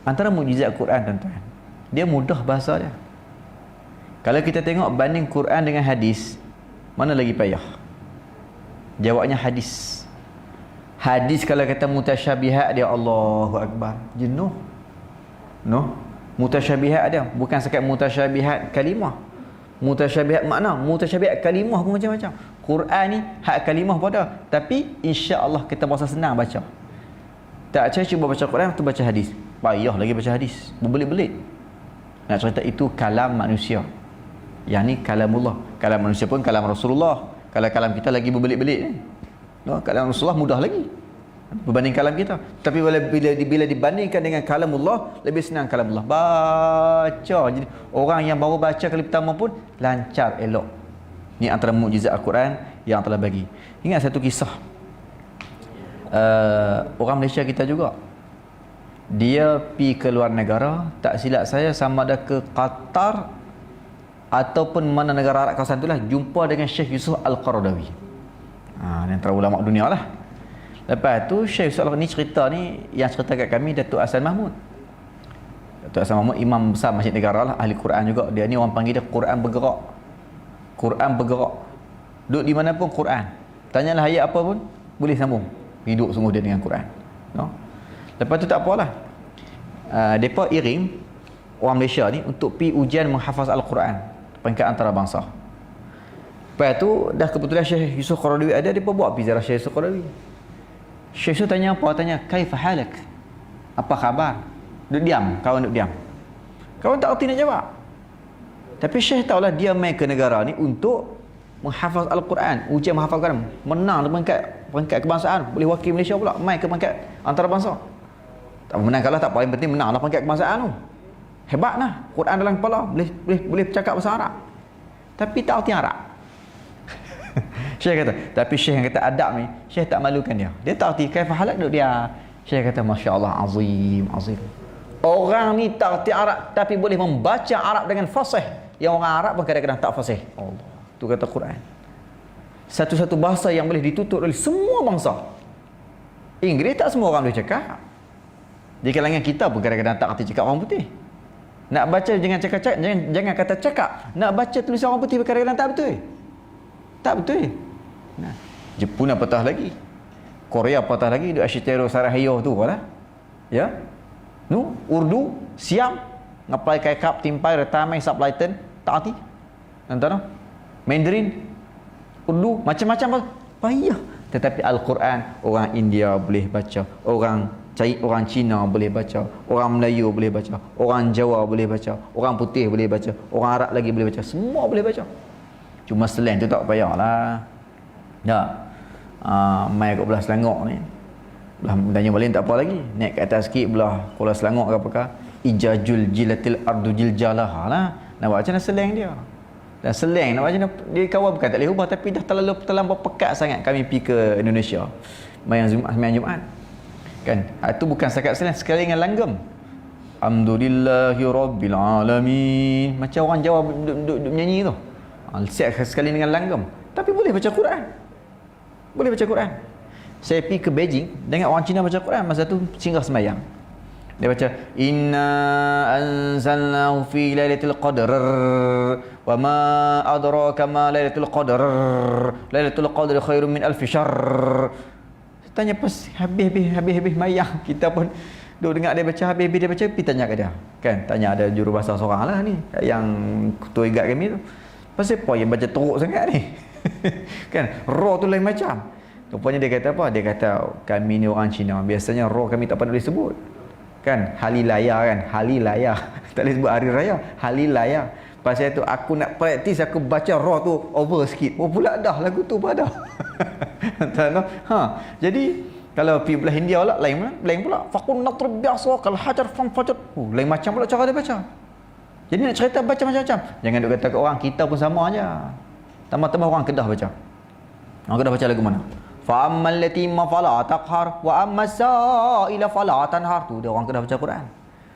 Antara mukjizat Quran, tuan-tuan, dia mudah bahasa dia. Kalau kita tengok banding Quran dengan hadis, mana lagi payah? Jawabnya hadis. Hadis kalau kata mutasyabihat dia, Allahu Akbar, jenuh. No, mutasyabihat dia bukan sekat mutasyabihat kalimah, mutasyabihat makna, mutasyabihat kalimah pun macam-macam. Quran ni hak kalimah pada, tapi insya-Allah kita berasa senang baca. Tak saya cuba baca Quran atau baca hadis, payah lagi baca hadis, berbelit-belit. Nak cerita itu kalam manusia, yang ni kalamullah. Kalam manusia pun kalam Rasulullah. Kalau kalam kita lagi berbelit-belit ni, no, kalam Rasulullah mudah lagi berbanding kalam kita. Tapi bila dibandingkan dengan kalamullah, lebih senang kalamullah baca. Jadi orang yang baru baca kali pertama pun lancar, elok. Ni antara mukjizat Al-Quran yang telah bagi. Ingat satu kisah, orang Malaysia kita juga, dia pi ke luar negara, tak silap saya sama ada ke Qatar ataupun mana negara Arab kawasan itulah, jumpa dengan Syekh Yusuf Al-Qaradawi. Ni antara ulama dunia lah. Lepas tu Syekh Yusuf ni cerita ni, yang cerita kat kami Datuk Hasan Mahmud. Datuk Hasan Mahmud imam besar Masjid Negara lah, ahli Quran juga. Dia ni orang panggil dia Quran bergerak. Quran bergerak. Duduk di mana pun Quran. Tanyalah ayat apa pun boleh sambung. Hidup sungguh dia dengan Quran. No? Lepas tu tak apalah. Depa iring orang Malaysia ni untuk pi ujian menghafaz Al-Quran peringkat antarabangsa. Lepas tu dah kebetulan Syekh Yusuf Qaradawi ada, depa buat pi ziarah Syekh Yusuf Qaradawi. Syekh Yusuf tanya apa? Tanya, kaifa halak? Apa khabar? Duduk diam, kawan duduk diam. Kawan tak erti nak jawab. Tapi Syekh tahulah dia main ke negara ni untuk menghafaz Al-Quran, ujian menghafaz Al-Quran, menang peringkat kebangsaan, boleh wakil Malaysia pula, main ke peringkat antarabangsa. Tak menang kalah tak apa, yang penting menanglah peringkat kebangsaan tu. Hebatlah, Quran dalam kepala, boleh bercakap bahasa Arab. Tapi tak erti Arab. Syekh kata, tapi Syekh yang kata adab ni, Syekh tak malukan dia. Dia tak erti kaifa halak duduk dia. Syekh kata, masya-Allah, azim, azim. Orang ni tak erti Arab tapi boleh membaca Arab dengan fasih. Yang orang Arab pun kadang-kadang tak fasih. Allah, tu kata Quran. Satu-satu bahasa yang boleh ditutur oleh semua bangsa. Inggeris tak semua orang boleh cakap. Di kalangan kita pun kadang-kadang tak erti cakap orang putih. Nak baca jangan kata cakap. Nak baca tulisan orang putih kadang-kadang tak betul. Tak betul. Nah, Jepun patah lagi. Korea patah lagi. Duk Ashitero Sarajevo tu lah. Ya. Nu, Urdu, Siam, ngapai kai kap timpai retamai subtitle tak arti. Antara Mandarin, Urdu, macam-macam payah. Tetapi Al-Quran orang India boleh baca, orang Cina boleh baca, orang Melayu boleh baca, orang Jawa boleh baca, orang putih boleh baca, orang Arab lagi boleh baca, semua boleh baca. Cuma selain tu tak payahlah. Tak. Mai kat belah Selangor ni. Belah Danau Malin tak apa lagi. Naik ke atas sikit belah Kuala Selangor ke apakah. Ijajul jilatil ardu jiljalah lah. Nak baca nak slang dia. Dan slang nak baca dia kawan bukan tak boleh ubah, tapi dah terlampau pekat sangat kami pergi ke Indonesia. Sembahyang Jumaat. Kan? Itu bukan setakat slang, sekali dengan langgam. Alhamdulillahi rabbil alamin. Macam orang Jawa duduk menyanyi tu. Siap sekali dengan langgam. Tapi boleh baca Quran. Boleh baca Quran. Saya pergi ke Beijing, dengar orang Cina baca Quran, masa tu singgah sembahyang. Dia baca, inna anzalnahu fi lailatul qadr wa ma adraka ma lailatul qadr lailatul qadr khairum min alf syahr. Tanya pas habis mayang, kita pun duk dengar dia baca, habis dia baca, pergi tanya ke dia. Kan, tanya ada jurubahasa seorang lah ni yang ketua igat kami tu. Pasal apa yang baca teruk sangat ni? Kan, roh tu lain macam. Rupanya dia kata apa? Dia kata kami ni orang Cina, biasanya roh kami tak pernah disebut. Kan, halilaya kan, halilaya. Tak boleh sebut hari raya, halilaya. Pasal tu aku nak praktis, aku baca roh tu over sikit. Oh pula dah lagu tu pada. Jadi Kalau pergi belah India pula lain pula. Faqul natrib bi'asa kal hajar fanfajar. Lain macam pula cara dia baca. Jadi nak cerita baca macam-macam. Jangan duk kata kat orang, kita pun sama aja. Tambah-tambah orang Kedah baca. Orang Kedah baca lagu mana? Fa ammal yatima fala taqhar wa ammas sa'ila fala tanhar. Tu dia orang Kedah baca Quran.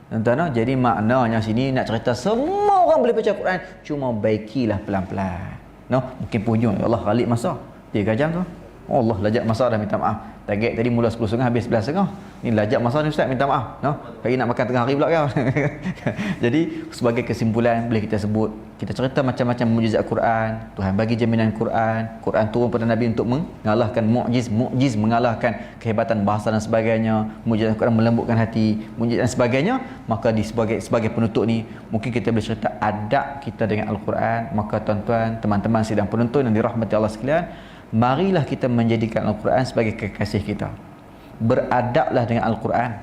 Tuan-tuan, jadi maknanya sini nak cerita semua orang boleh baca Quran, cuma baikilah pelan-pelan. Mungkin punjung ya Allah Khalid masa 3 jam tu. Allah lajak masa dah minta maaf. Target tadi mula 10.30 habis 11.30. Ni lajak masa ni ustaz minta maaf. Hari nak makan tengah hari pula kan. Jadi sebagai kesimpulan boleh kita sebut, kita cerita macam-macam mukjizat Quran. Tuhan bagi jaminan Quran. Quran turun pada Nabi untuk mengalahkan mukjiz mengalahkan kehebatan bahasa dan sebagainya. Mukjizat Quran melembutkan hati, mukjizat dan sebagainya. Maka di sebagai penutup ni mungkin kita boleh cerita adab kita dengan Al-Quran. Maka tuan-tuan, teman-teman sidang penonton yang dirahmati Allah sekalian, marilah kita menjadikan Al-Quran sebagai kekasih kita. Beradablah dengan Al-Quran.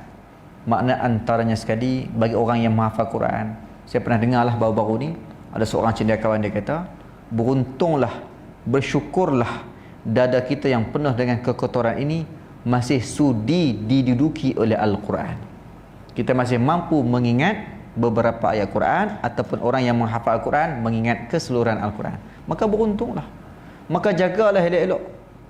Makna antaranya sekali bagi orang yang menghafal Quran. Saya pernah dengarlah baru-baru ni ada seorang cendekiawan dia kata, beruntunglah, bersyukurlah dada kita yang penuh dengan kekotoran ini masih sudi diduduki oleh Al-Quran. Kita masih mampu mengingat beberapa ayat Quran, ataupun orang yang menghafal Al-Quran mengingat keseluruhan Al-Quran. Maka beruntunglah. Maka jagalah elok-elok.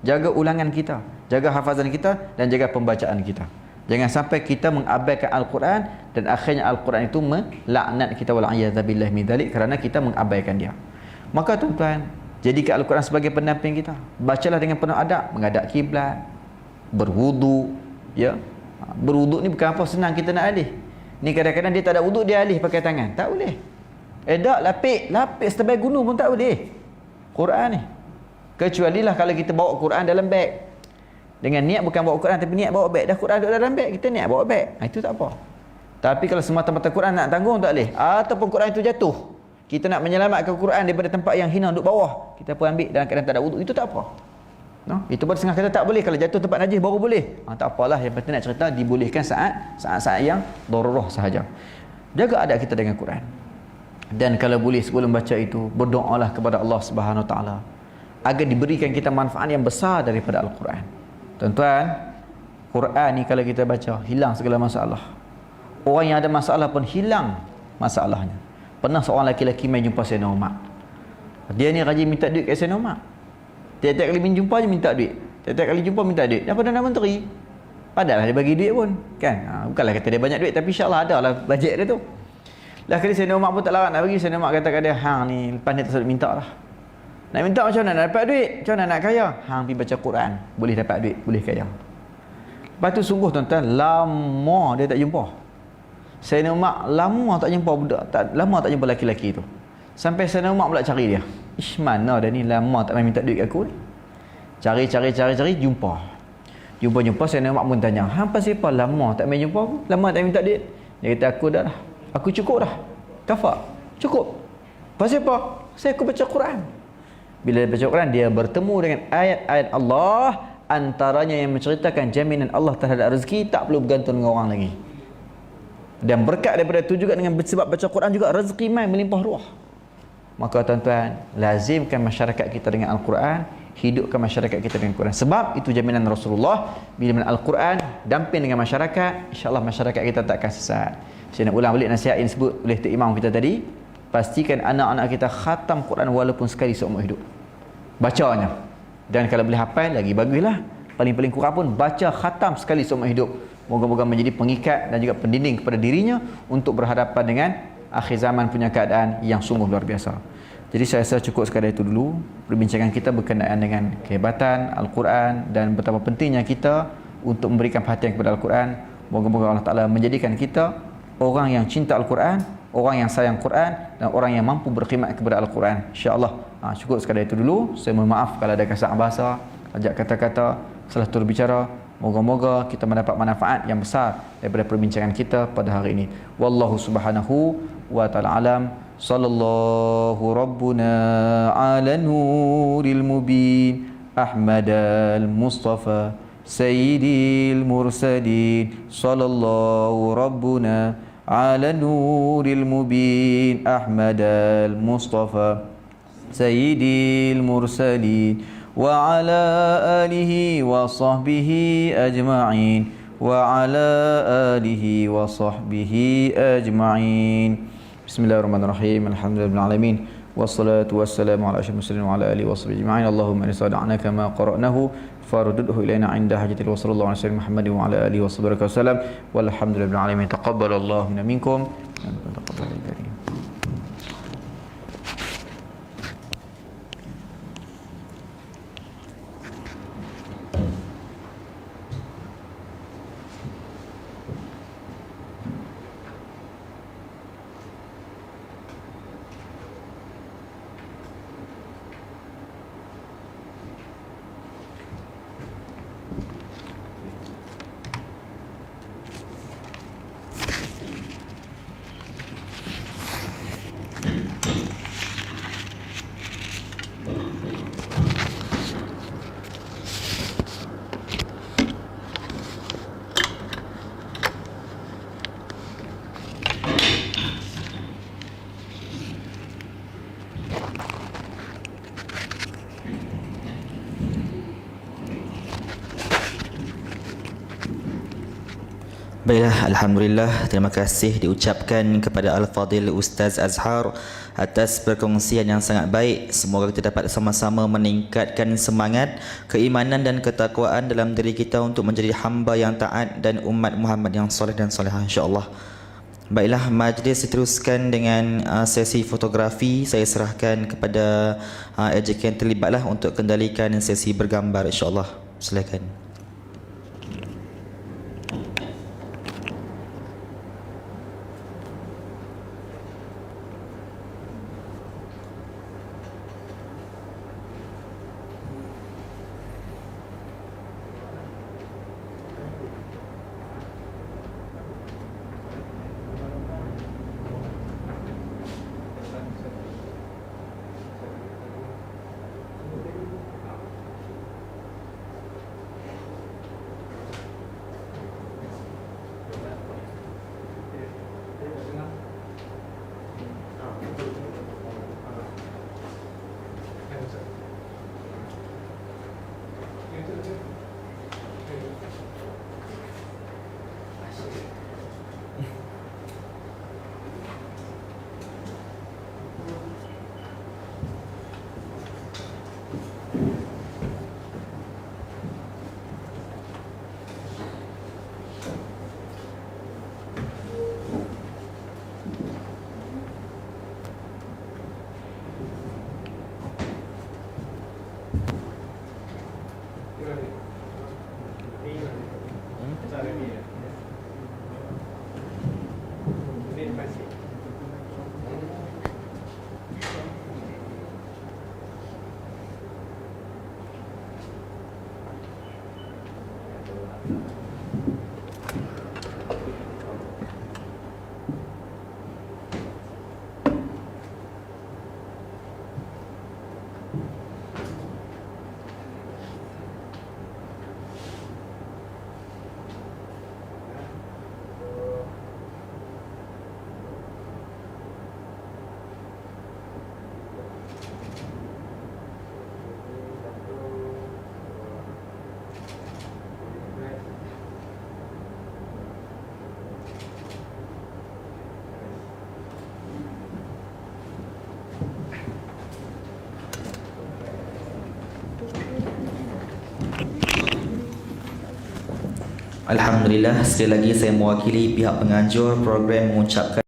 Jaga ulangan kita, jaga hafazan kita, dan jaga pembacaan kita. Jangan sampai kita mengabaikan Al-Quran dan akhirnya Al-Quran itu melaknat kita, wal'iyadzabillah min dzalik, kerana kita mengabaikan dia. Maka tuan-tuan, jadikan Al-Quran sebagai pendamping kita. Bacalah dengan penuh adab, menghadap kiblat, berwudu, ya. Berwuduk ni bukan apa senang kita nak alih. Ni kadang-kadang dia tak ada wuduk, dia alih pakai tangan. Tak boleh. Tak, lapis setebal gunung pun tak boleh Quran ni. Kecualilah kalau kita bawa Quran dalam beg. Dengan niat bukan bawa Quran, tapi niat bawa beg. Dah Quran duduk dalam beg, kita niat bawa beg. Itu tak apa. Tapi kalau semata-mata Quran nak tanggung, tak boleh. Ataupun Quran itu jatuh, kita nak menyelamatkan Quran daripada tempat yang hina duduk bawah, kita pun ambil dalam keadaan tak ada wuduk, itu tak apa. Itu baru setengah kata tak boleh. Kalau jatuh tempat najis baru boleh. Tak apalah, yang penting nak cerita dibolehkan saat-saat yang darurah sahaja. Jaga adab kita dengan Quran. Dan kalau boleh sebelum baca itu, berdoalah kepada Allah Subhanahu Wa Taala agar diberikan kita manfaat yang besar daripada Al-Quran. Tuan-tuan, Quran ni kalau kita baca, hilang segala masalah. Orang yang ada masalah pun hilang masalahnya. Pernah seorang lelaki main jumpa Sayyidina Umar. Dia ni rajin minta duit kat Sayyidina Umar. Tiap-tiap kali jumpa je minta duit. Tiap-tiap kali jumpa minta duit. Dia Perdana Menteri. Padahal dia bagi duit pun, kan? Bukanlah kata dia banyak duit, tapi insya-Allah ada lah bajet dia tu. Lah kali Sayyidina Umar pun tak larat nak bagi. Sayyidina Umar kata kat dia, hang ni lepas ni tak sedap minta lah. Nak minta macam mana nak dapat duit? Macam mana nak kaya? Hang pergi baca Quran, boleh dapat duit, boleh kaya. Lepas tu sungguh tuan-tuan, lama dia tak jumpa. Sayyidina Umar lama tak jumpa budak, lama tak jumpa lelaki-lelaki tu. Sampai Sayyidina Umar pula cari dia. Ish, mana dia ni lama tak main minta duit kat aku ni. Cari, jumpa. Jumpa Sayyidina Umar pun tanya, hang pasal apa lama tak main jumpa aku? Lama tak minta duit? Dia kata, aku dah lah. Aku cukup dah. Kafar. Cukup. Pasal apa? Saya aku baca Quran. Bila dia baca Quran, dia bertemu dengan ayat-ayat Allah, antaranya yang menceritakan jaminan Allah terhadap rezeki, tak perlu bergantung dengan orang lagi. Dan berkat daripada itu juga, dengan sebab baca Quran juga rezeki mai melimpah ruah. Maka tuan-tuan, lazimkan masyarakat kita dengan Al-Quran, hidupkan masyarakat kita dengan Quran. Sebab itu jaminan Rasulullah, bila mana Al-Quran damping dengan masyarakat, insya-Allah masyarakat kita tak akan sesat. Saya nak ulang balik nasihat yang disebut oleh Tok Imam kita tadi. Pastikan anak-anak kita khatam Quran walaupun sekali seumur hidup. Bacanya. Dan kalau boleh hafal lagi baguslah. Paling-paling kurang pun baca khatam sekali seumur hidup. Moga-moga menjadi pengikat dan juga pendinding kepada dirinya untuk berhadapan dengan akhir zaman punya keadaan yang sungguh luar biasa. Jadi saya rasa cukup sekadar itu dulu perbincangan kita berkenaan dengan kehebatan Al-Quran dan betapa pentingnya kita untuk memberikan perhatian kepada Al-Quran. Moga-moga Allah Ta'ala menjadikan kita orang yang cinta Al-Quran, orang yang sayang Quran, dan orang yang mampu berkhidmat kepada Al-Quran, insya-Allah. Cukup sekadar itu dulu. Saya mohon maaf kalau ada kasar bahasa, ajak kata-kata, salah tutur bicara. Moga-moga kita mendapat manfaat yang besar daripada perbincangan kita pada hari ini. Wallahu subhanahu wa ta'ala alam. Sallallahu rabbuna ala nuril mubin Ahmad al-Mustafa Sayyidil mursalin. Sallallahu rabbuna ala nuril mubin Ahmad al-Mustafa Sayyidil mursalin وعلى آله وصحبه أجمعين وعلى آله وصحبه أجمعين. بسم الله الرحمن الرحيم. الحمد لله رب العالمين والصلاة والسلام على أشرف المرسلين وعلى آله وصحبه أجمعين. اللهم إنا استودعناك ما قرأناه فردده إلينا عند حاجة وصلى الله على سيدنا محمد وعلى آله وصحبه وسلم والحمد لله رب العالمين. تقبل الله منا منكم. تقبل الكريم. Baiklah, Alhamdulillah, terima kasih diucapkan kepada Al-Fadil Ustaz Azhar atas perkongsian yang sangat baik. Semoga kita dapat sama-sama meningkatkan semangat, keimanan dan ketakwaan dalam diri kita untuk menjadi hamba yang taat dan umat Muhammad yang soleh dan solehah, insya-Allah. Baiklah, majlis diteruskan dengan sesi fotografi. Saya serahkan kepada AJK yang terlibatlah untuk kendalikan sesi bergambar, insya-Allah. Silakan. Alhamdulillah, sekali lagi saya mewakili pihak penganjur program mengucapkan